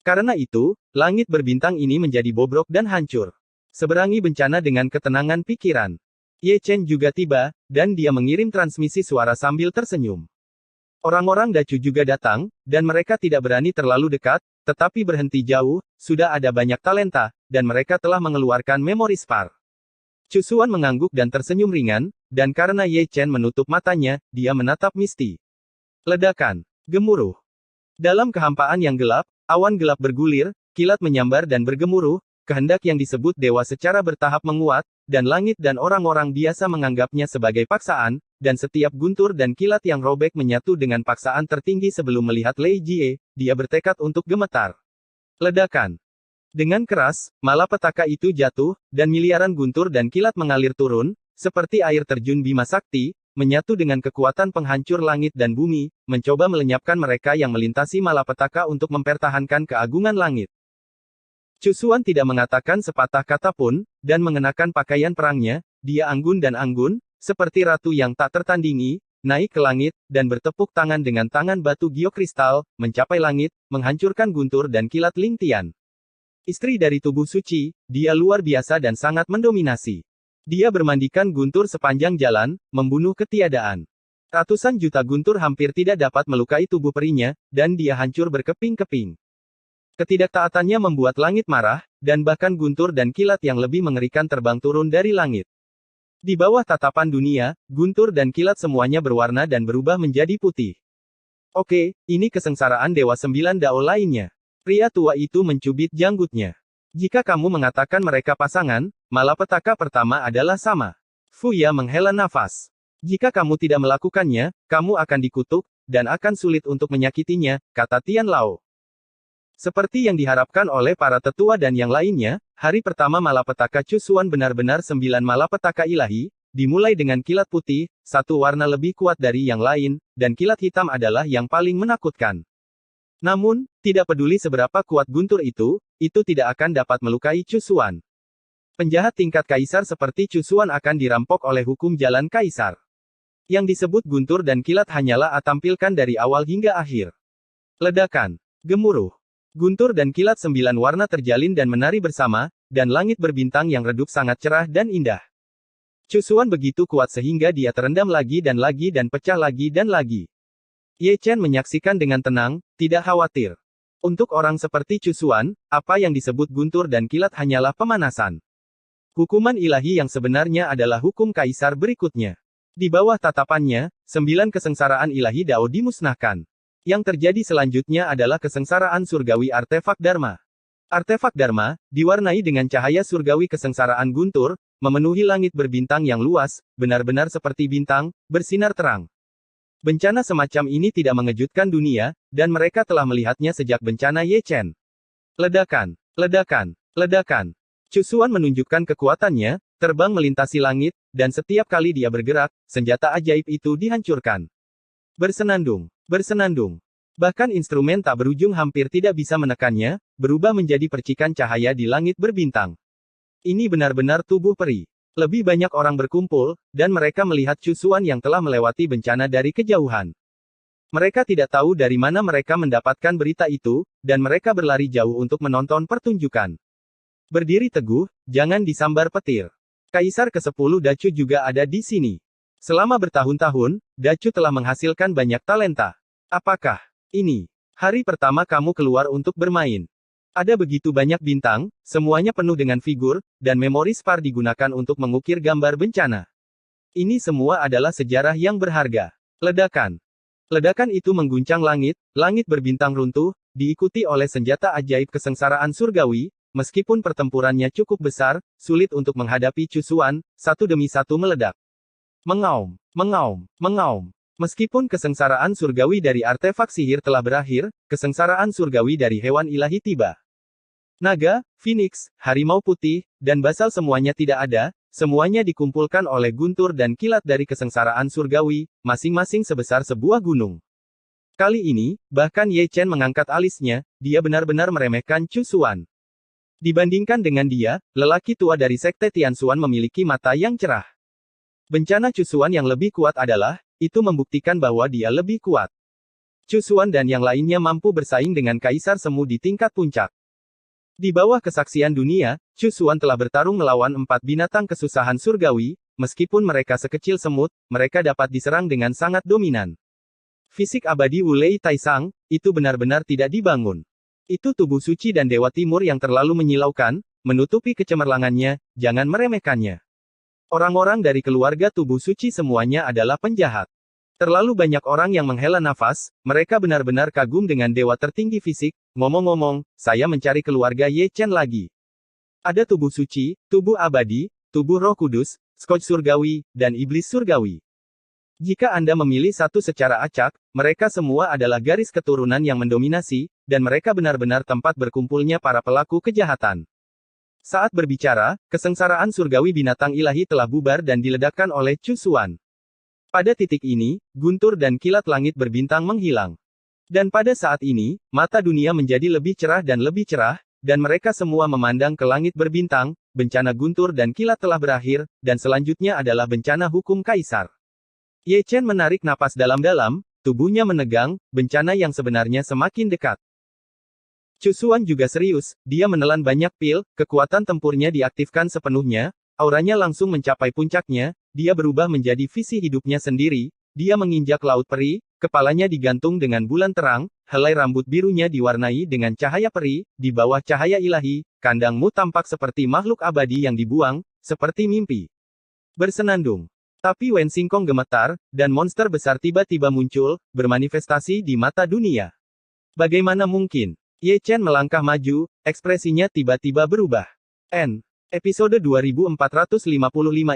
Karena itu, langit berbintang ini menjadi bobrok dan hancur. Seberangi bencana dengan ketenangan pikiran. Ye Chen juga tiba, dan dia mengirim transmisi suara sambil tersenyum. Orang-orang Dacu juga datang, dan mereka tidak berani terlalu dekat, tetapi berhenti jauh, sudah ada banyak talenta, dan mereka telah mengeluarkan memori Spar. Chusuan mengangguk dan tersenyum ringan, dan karena Ye Chen menutup matanya, dia menatap Misty. Ledakan. Gemuruh. Dalam kehampaan yang gelap, awan gelap bergulir, kilat menyambar dan bergemuruh, kehendak yang disebut dewa secara bertahap menguat, dan langit dan orang-orang biasa menganggapnya sebagai paksaan, dan setiap guntur dan kilat yang robek menyatu dengan paksaan tertinggi sebelum melihat Lei Jie, dia bertekad untuk gemetar. Ledakan. Dengan keras, malapetaka itu jatuh, dan miliaran guntur dan kilat mengalir turun, seperti air terjun Bima Sakti, menyatu dengan kekuatan penghancur langit dan bumi, mencoba melenyapkan mereka yang melintasi malapetaka untuk mempertahankan keagungan langit. Chusuan tidak mengatakan sepatah kata pun, dan mengenakan pakaian perangnya, dia anggun dan anggun, seperti ratu yang tak tertandingi, naik ke langit, dan bertepuk tangan dengan tangan batu geokristal, mencapai langit, menghancurkan guntur dan kilat Ling Tian. Istri dari tubuh suci, dia luar biasa dan sangat mendominasi. Dia bermandikan guntur sepanjang jalan, membunuh ketiadaan. Ratusan juta guntur hampir tidak dapat melukai tubuh perinya, dan dia hancur berkeping-keping. Ketidaktaatannya membuat langit marah, dan bahkan guntur dan kilat yang lebih mengerikan terbang turun dari langit. Di bawah tatapan dunia, guntur dan kilat semuanya berwarna dan berubah menjadi putih. Oke, ini kesengsaraan Dewa Sembilan Dao lainnya. Pria tua itu mencubit janggutnya. Jika kamu mengatakan mereka pasangan, malapetaka pertama adalah sama. Fuya menghela nafas. Jika kamu tidak melakukannya, kamu akan dikutuk, dan akan sulit untuk menyakitinya, kata Tian Lao. Seperti yang diharapkan oleh para tetua dan yang lainnya, hari pertama malapetaka Chusuan benar-benar 9 malapetaka ilahi, dimulai dengan kilat putih, satu warna lebih kuat dari yang lain, dan kilat hitam adalah yang paling menakutkan. Namun, tidak peduli seberapa kuat guntur itu tidak akan dapat melukai Chusuan. Penjahat tingkat kaisar seperti Chusuan akan dirampok oleh hukum jalan kaisar. Yang disebut guntur dan kilat hanyalah tampilkan dari awal hingga akhir. Ledakan. Gemuruh. Guntur dan kilat 9 warna terjalin dan menari bersama, dan langit berbintang yang redup sangat cerah dan indah. Chusuan begitu kuat sehingga dia terendam lagi dan pecah lagi dan lagi. Ye Chen menyaksikan dengan tenang, tidak khawatir. Untuk orang seperti Chusuan, apa yang disebut guntur dan kilat hanyalah pemanasan. Hukuman ilahi yang sebenarnya adalah hukum kaisar berikutnya. Di bawah tatapannya, 9 kesengsaraan ilahi Dao dimusnahkan. Yang terjadi selanjutnya adalah kesengsaraan surgawi artefak Dharma. Artefak Dharma, diwarnai dengan cahaya surgawi kesengsaraan guntur, memenuhi langit berbintang yang luas, benar-benar seperti bintang, bersinar terang. Bencana semacam ini tidak mengejutkan dunia, dan mereka telah melihatnya sejak bencana Ye Chen. Ledakan, ledakan, ledakan. Chusuan menunjukkan kekuatannya, terbang melintasi langit, dan setiap kali dia bergerak, senjata ajaib itu dihancurkan. Bersenandung, bersenandung. Bahkan instrumen tak berujung hampir tidak bisa menekannya, berubah menjadi percikan cahaya di langit berbintang. Ini benar-benar tubuh peri. Lebih banyak orang berkumpul, dan mereka melihat Chusuan yang telah melewati bencana dari kejauhan. Mereka tidak tahu dari mana mereka mendapatkan berita itu, dan mereka berlari jauh untuk menonton pertunjukan. Berdiri teguh, jangan disambar petir. Kaisar ke-10 Dacu juga ada di sini. Selama bertahun-tahun, Dacu telah menghasilkan banyak talenta. Apakah ini hari pertama kamu keluar untuk bermain? Ada begitu banyak bintang, semuanya penuh dengan figur, dan memori Spar digunakan untuk mengukir gambar bencana. Ini semua adalah sejarah yang berharga. Ledakan. Ledakan itu mengguncang langit, langit berbintang runtuh, diikuti oleh senjata ajaib kesengsaraan surgawi, meskipun pertempurannya cukup besar, sulit untuk menghadapi Chusuan, satu demi satu meledak. Mengaum, mengaum, mengaum. Meskipun kesengsaraan surgawi dari artefak sihir telah berakhir, kesengsaraan surgawi dari hewan ilahi tiba. Naga, Phoenix, harimau putih, dan basal semuanya tidak ada, semuanya dikumpulkan oleh guntur dan kilat dari kesengsaraan surgawi, masing-masing sebesar sebuah gunung. Kali ini, bahkan Ye Chen mengangkat alisnya, dia benar-benar meremehkan Chusuan. Dibandingkan dengan dia, lelaki tua dari sekte Tianxuan memiliki mata yang cerah. Bencana Chusuan yang lebih kuat adalah, itu membuktikan bahwa dia lebih kuat. Chusuan dan yang lainnya mampu bersaing dengan Kaisar Semu di tingkat puncak. Di bawah kesaksian dunia, Chusuan telah bertarung melawan 4 binatang kesusahan surgawi, meskipun mereka sekecil semut, mereka dapat diserang dengan sangat dominan. Fisik abadi Wulei Taisang, itu benar-benar tidak dibangun. Itu tubuh suci dan Dewa Timur yang terlalu menyilaukan, menutupi kecemerlangannya, jangan meremehkannya. Orang-orang dari keluarga tubuh suci semuanya adalah penjahat. Terlalu banyak orang yang menghela nafas, mereka benar-benar kagum dengan dewa tertinggi fisik. Ngomong-ngomong, saya mencari keluarga Ye Chen lagi. Ada tubuh suci, tubuh abadi, tubuh roh kudus, skoch surgawi, dan iblis surgawi. Jika Anda memilih satu secara acak, mereka semua adalah garis keturunan yang mendominasi, dan mereka benar-benar tempat berkumpulnya para pelaku kejahatan. Saat berbicara, kesengsaraan surgawi binatang ilahi telah bubar dan diledakkan oleh Chu Xuan. Pada titik ini, guntur dan kilat langit berbintang menghilang. Dan pada saat ini, mata dunia menjadi lebih cerah, dan mereka semua memandang ke langit berbintang. Bencana guntur dan kilat telah berakhir, dan selanjutnya adalah bencana hukum kaisar. Ye Chen menarik napas dalam-dalam, tubuhnya menegang, bencana yang sebenarnya semakin dekat. Chu Xuan juga serius, dia menelan banyak pil, kekuatan tempurnya diaktifkan sepenuhnya, auranya langsung mencapai puncaknya, dia berubah menjadi visi hidupnya sendiri, dia menginjak laut peri, kepalanya digantung dengan bulan terang, helai rambut birunya diwarnai dengan cahaya peri, di bawah cahaya ilahi, kandangmu tampak seperti makhluk abadi yang dibuang, seperti mimpi. Bersenandung. Tapi Wen Xingkong gemetar, dan monster besar tiba-tiba muncul, bermanifestasi di mata dunia. Bagaimana mungkin? Ye Chen melangkah maju, ekspresinya tiba-tiba berubah. Episode 2455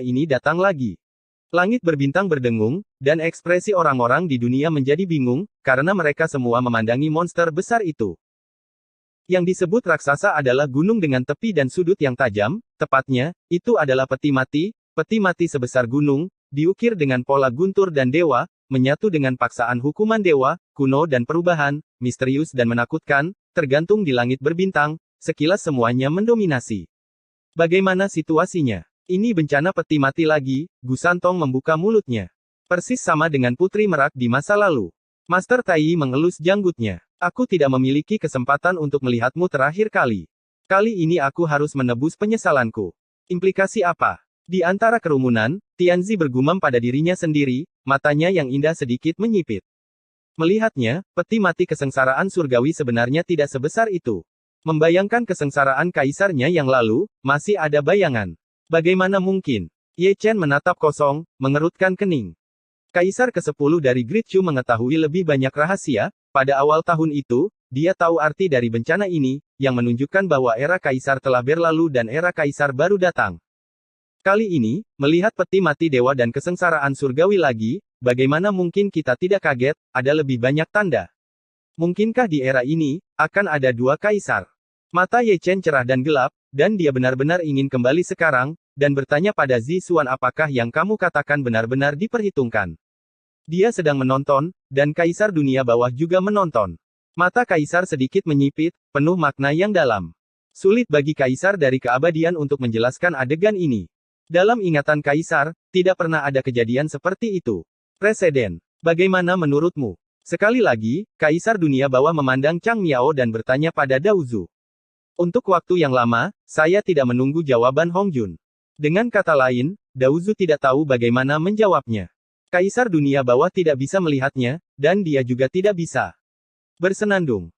ini datang lagi. Langit berbintang berdengung, dan ekspresi orang-orang di dunia menjadi bingung, karena mereka semua memandangi monster besar itu. Yang disebut raksasa adalah gunung dengan tepi dan sudut yang tajam, tepatnya, itu adalah peti mati sebesar gunung, diukir dengan pola guntur dan dewa, menyatu dengan paksaan hukuman dewa, kuno dan perubahan, misterius dan menakutkan, tergantung di langit berbintang, sekilas semuanya mendominasi. Bagaimana situasinya? Ini bencana peti mati lagi, Gu Santong membuka mulutnya. Persis sama dengan Putri Merak di masa lalu. Master Tai mengelus janggutnya. Aku tidak memiliki kesempatan untuk melihatmu terakhir kali. Kali ini aku harus menebus penyesalanku. Implikasi apa? Di antara kerumunan, Tianzi bergumam pada dirinya sendiri, matanya yang indah sedikit menyipit. Melihatnya, peti mati kesengsaraan surgawi sebenarnya tidak sebesar itu. Membayangkan kesengsaraan kaisarnya yang lalu, masih ada bayangan. Bagaimana mungkin? Ye Chen menatap kosong, mengerutkan kening. Kaisar ke-10 dari Great Chu mengetahui lebih banyak rahasia, pada awal tahun itu, dia tahu arti dari bencana ini, yang menunjukkan bahwa era kaisar telah berlalu dan era kaisar baru datang. Kali ini, melihat peti mati dewa dan kesengsaraan surgawi lagi, bagaimana mungkin kita tidak kaget, ada lebih banyak tanda. Mungkinkah di era ini, akan ada dua kaisar? Mata Ye Chen cerah dan gelap, dan dia benar-benar ingin kembali sekarang, dan bertanya pada Zi Xuan apakah yang kamu katakan benar-benar diperhitungkan. Dia sedang menonton, dan kaisar dunia bawah juga menonton. Mata kaisar sedikit menyipit, penuh makna yang dalam. Sulit bagi kaisar dari keabadian untuk menjelaskan adegan ini. Dalam ingatan kaisar, tidak pernah ada kejadian seperti itu. Presiden. Bagaimana menurutmu? Sekali lagi, kaisar dunia bawah memandang Chang Miao dan bertanya pada Daozu. Untuk waktu yang lama, saya tidak menunggu jawaban Hong Jun. Dengan kata lain, Daozu tidak tahu bagaimana menjawabnya. Kaisar dunia bawah tidak bisa melihatnya, dan dia juga tidak bisa. Bersenandung.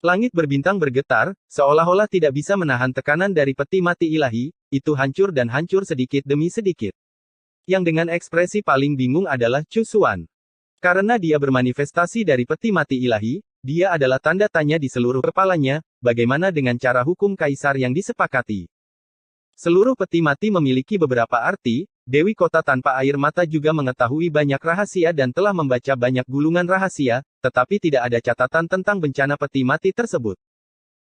Langit berbintang bergetar, seolah-olah tidak bisa menahan tekanan dari peti mati ilahi, itu hancur dan hancur sedikit demi sedikit. Yang dengan ekspresi paling bingung adalah Chu Xuan. Karena dia bermanifestasi dari peti mati ilahi, dia adalah tanda tanya di seluruh kepalanya, bagaimana dengan cara hukum kaisar yang disepakati. Seluruh peti mati memiliki beberapa arti, Dewi Kota Tanpa Air Mata juga mengetahui banyak rahasia dan telah membaca banyak gulungan rahasia, tetapi tidak ada catatan tentang bencana peti mati tersebut.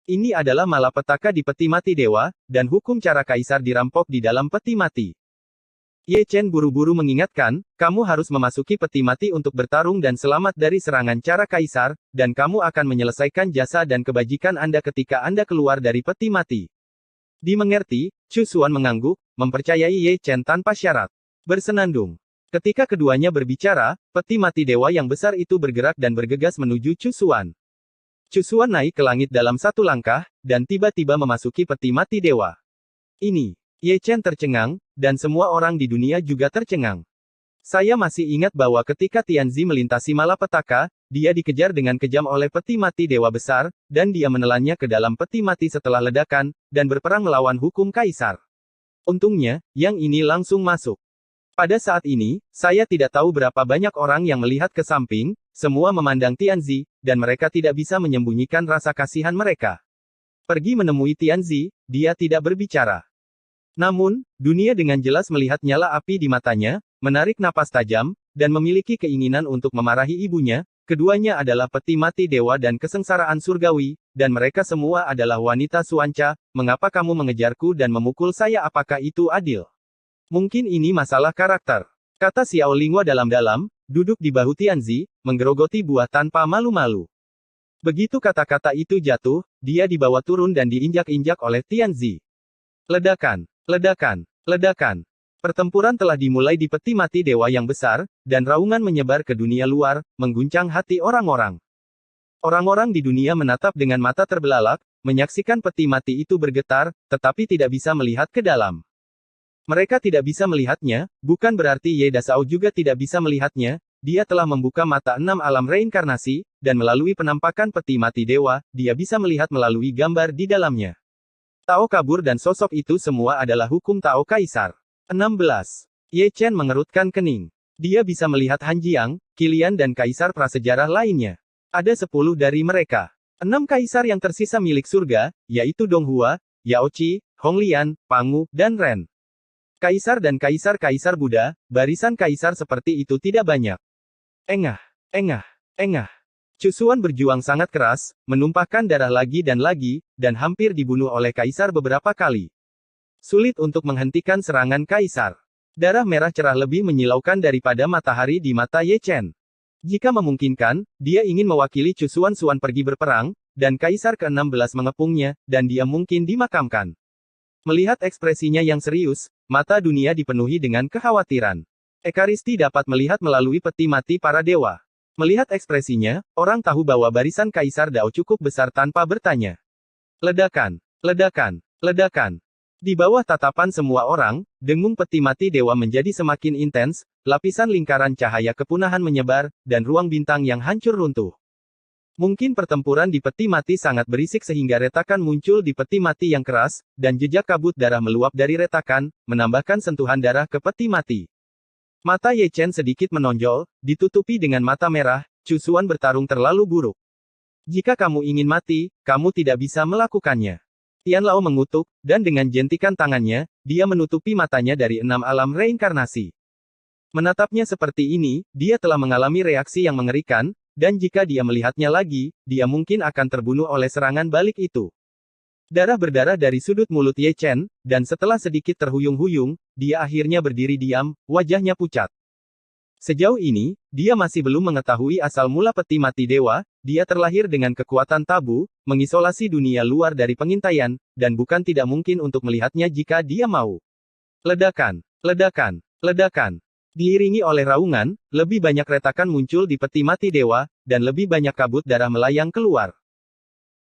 Ini adalah malapetaka di peti mati dewa, dan hukum cara kaisar dirampok di dalam peti mati. Ye Chen buru-buru mengingatkan, kamu harus memasuki peti mati untuk bertarung dan selamat dari serangan cara kaisar, dan kamu akan menyelesaikan jasa dan kebajikan Anda ketika Anda keluar dari peti mati. Dimengerti, Chu Xuan mengangguk, mempercayai Ye Chen tanpa syarat. Bersenandung. Ketika keduanya berbicara, peti mati dewa yang besar itu bergerak dan bergegas menuju Chu Xuan. Chu Xuan naik ke langit dalam satu langkah, dan tiba-tiba memasuki peti mati dewa. Ini. Ye Chen tercengang, dan semua orang di dunia juga tercengang. Saya masih ingat bahwa ketika Tianzi melintasi malapetaka, dia dikejar dengan kejam oleh peti mati dewa besar, dan dia menelannya ke dalam peti mati setelah ledakan, dan berperang melawan hukum kaisar. Untungnya, yang ini langsung masuk. Pada saat ini, saya tidak tahu berapa banyak orang yang melihat ke samping, semua memandang Tianzi, dan mereka tidak bisa menyembunyikan rasa kasihan mereka. Pergi menemui Tianzi, dia tidak berbicara. Namun, dunia dengan jelas melihat nyala api di matanya, menarik napas tajam, dan memiliki keinginan untuk memarahi ibunya. Keduanya adalah peti mati dewa dan kesengsaraan surgawi, dan mereka semua adalah wanita Suanca. Mengapa kamu mengejarku dan memukul saya? Apakah itu adil? Mungkin ini masalah karakter, kata Xiao Lingua dalam-dalam, duduk di bahu Tianzi, menggerogoti buah tanpa malu-malu. Begitu kata-kata itu jatuh, dia dibawa turun dan diinjak-injak oleh Tianzi. Ledakan, ledakan, ledakan. Pertempuran telah dimulai di peti mati dewa yang besar, dan raungan menyebar ke dunia luar, mengguncang hati orang-orang. Orang-orang di dunia menatap dengan mata terbelalak, menyaksikan peti mati itu bergetar, tetapi tidak bisa melihat ke dalam. Mereka tidak bisa melihatnya, bukan berarti Ye Dasao juga tidak bisa melihatnya. Dia telah membuka mata 6 alam reinkarnasi, dan melalui penampakan peti mati dewa, dia bisa melihat melalui gambar di dalamnya. Tao kabur dan sosok itu semua adalah hukum Tao Kaisar. 16. Ye Chen mengerutkan kening. Dia bisa melihat Han Jiang, Qilian dan kaisar prasejarah lainnya. Ada 10 dari mereka. 6 kaisar yang tersisa milik surga, yaitu Dong Hua, Yao Qi, Hong Lian, Pangu, dan Ren. Kaisar dan kaisar-kaisar Buddha, barisan kaisar seperti itu tidak banyak. Engah, engah, engah. Chu Xuan berjuang sangat keras, menumpahkan darah lagi, dan hampir dibunuh oleh kaisar beberapa kali. Sulit untuk menghentikan serangan kaisar. Darah merah cerah lebih menyilaukan daripada matahari di mata Ye Chen. Jika memungkinkan, dia ingin mewakili Chu Xuan pergi berperang, dan kaisar ke-16 mengepungnya, dan dia mungkin dimakamkan. Melihat ekspresinya yang serius, mata dunia dipenuhi dengan kekhawatiran. Ekaristi dapat melihat melalui peti mati para dewa. Melihat ekspresinya, orang tahu bahwa barisan kaisar Dao cukup besar tanpa bertanya. Ledakan, ledakan, ledakan. Di bawah tatapan semua orang, dengung peti mati dewa menjadi semakin intens, lapisan lingkaran cahaya kepunahan menyebar, dan ruang bintang yang hancur runtuh. Mungkin pertempuran di peti mati sangat berisik sehingga retakan muncul di peti mati yang keras, dan jejak kabut darah meluap dari retakan, menambahkan sentuhan darah ke peti mati. Mata Ye Chen sedikit menonjol, ditutupi dengan mata merah. Chu Xuan bertarung terlalu buruk. Jika kamu ingin mati, kamu tidak bisa melakukannya. Tian Lao mengutuk, dan dengan jentikan tangannya, dia menutupi matanya dari 6 alam reinkarnasi. Menatapnya seperti ini, dia telah mengalami reaksi yang mengerikan, dan jika dia melihatnya lagi, dia mungkin akan terbunuh oleh serangan balik itu. Darah berdarah dari sudut mulut Ye Chen, dan setelah sedikit terhuyung-huyung, dia akhirnya berdiri diam, wajahnya pucat. Sejauh ini, dia masih belum mengetahui asal mula peti mati dewa. Dia terlahir dengan kekuatan tabu, mengisolasi dunia luar dari pengintaian, dan bukan tidak mungkin untuk melihatnya jika dia mau. Ledakan, ledakan, ledakan. Diiringi oleh raungan, lebih banyak retakan muncul di peti mati dewa, dan lebih banyak kabut darah melayang keluar.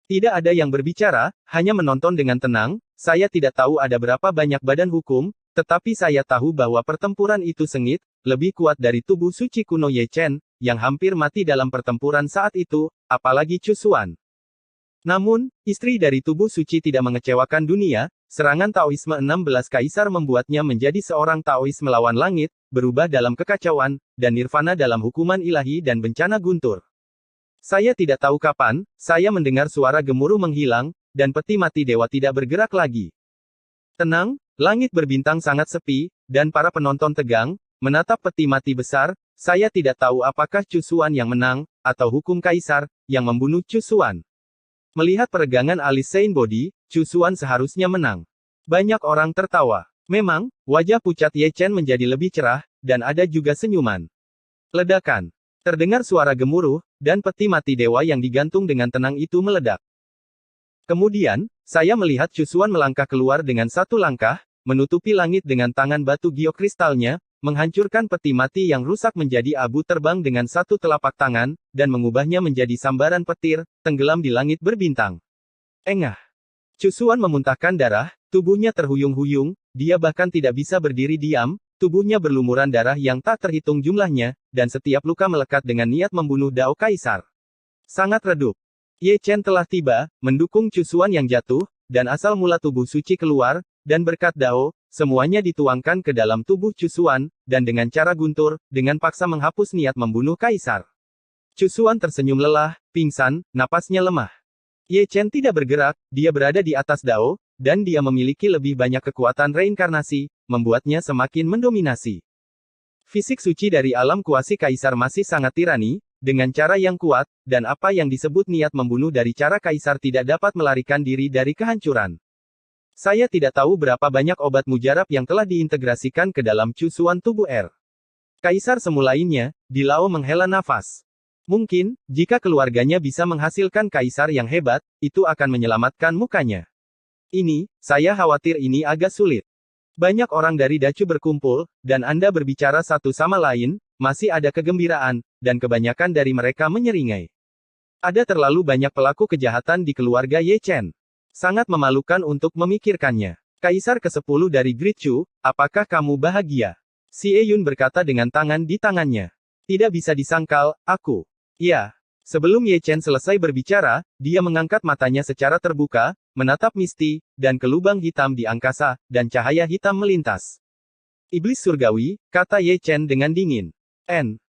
Tidak ada yang berbicara, hanya menonton dengan tenang. Saya tidak tahu ada berapa banyak badan hukum, tetapi saya tahu bahwa pertempuran itu sengit, lebih kuat dari tubuh suci kuno Ye Chen, yang hampir mati dalam pertempuran saat itu, apalagi Chu Xuan. Namun, istri dari tubuh suci tidak mengecewakan dunia. Serangan Taoisme 16 kaisar membuatnya menjadi seorang Taois melawan langit, berubah dalam kekacauan, dan nirvana dalam hukuman ilahi dan bencana guntur. Saya tidak tahu kapan, saya mendengar suara gemuruh menghilang, dan peti mati dewa tidak bergerak lagi. Tenang, langit berbintang sangat sepi, dan para penonton tegang, menatap peti mati besar. Saya tidak tahu apakah Chu Xuan yang menang, atau hukum kaisar, yang membunuh Chu Xuan. Melihat peregangan alis Saint Body, Chu Xuan seharusnya menang. Banyak orang tertawa. Memang, wajah pucat Ye Chen menjadi lebih cerah, dan ada juga senyuman. Ledakan. Terdengar suara gemuruh, dan peti mati dewa yang digantung dengan tenang itu meledak. Kemudian, saya melihat Chu Xuan melangkah keluar dengan satu langkah, menutupi langit dengan tangan batu geokristalnya, menghancurkan peti mati yang rusak menjadi abu terbang dengan satu telapak tangan, dan mengubahnya menjadi sambaran petir, tenggelam di langit berbintang. Engah. Chu Xuan memuntahkan darah, tubuhnya terhuyung-huyung, dia bahkan tidak bisa berdiri diam, Tubuhnya berlumuran darah yang tak terhitung jumlahnya, dan setiap luka melekat dengan niat membunuh Dao Kaisar. Sangat redup. Ye Chen telah tiba, mendukung Chu Xuan yang jatuh, dan asal mula tubuh suci keluar, dan berkat Dao, semuanya dituangkan ke dalam tubuh Chu Xuan, dan dengan cara guntur, dengan paksa menghapus niat membunuh Kaisar. Chu Xuan tersenyum lelah, pingsan, napasnya lemah. Ye Chen tidak bergerak, dia berada di atas Dao, dan dia memiliki lebih banyak kekuatan reinkarnasi, membuatnya semakin mendominasi. Fisik suci dari alam kuasi Kaisar masih sangat tirani, dengan cara yang kuat, dan apa yang disebut niat membunuh dari cara Kaisar tidak dapat melarikan diri dari kehancuran. Saya tidak tahu berapa banyak obat mujarab yang telah diintegrasikan ke dalam Chu Xuan tubuh R. Kaisar semu lainnya, di Lao menghela nafas. Mungkin, jika keluarganya bisa menghasilkan Kaisar yang hebat, itu akan menyelamatkan mukanya. Saya khawatir ini agak sulit. Banyak orang dari Dacu berkumpul, dan Anda berbicara satu sama lain, masih ada kegembiraan, dan kebanyakan dari mereka menyeringai. Ada terlalu banyak pelaku kejahatan di keluarga Ye Chen. Sangat memalukan untuk memikirkannya. Kaisar ke-10 dari Great Chu, apakah kamu bahagia? Xie Yun berkata dengan tangan di tangannya. Tidak bisa disangkal, aku. Ya. Sebelum Ye Chen selesai berbicara, dia mengangkat matanya secara terbuka, menatap Misty, dan ke lubang hitam di angkasa, dan cahaya hitam melintas. Iblis surgawi, kata Ye Chen dengan dingin.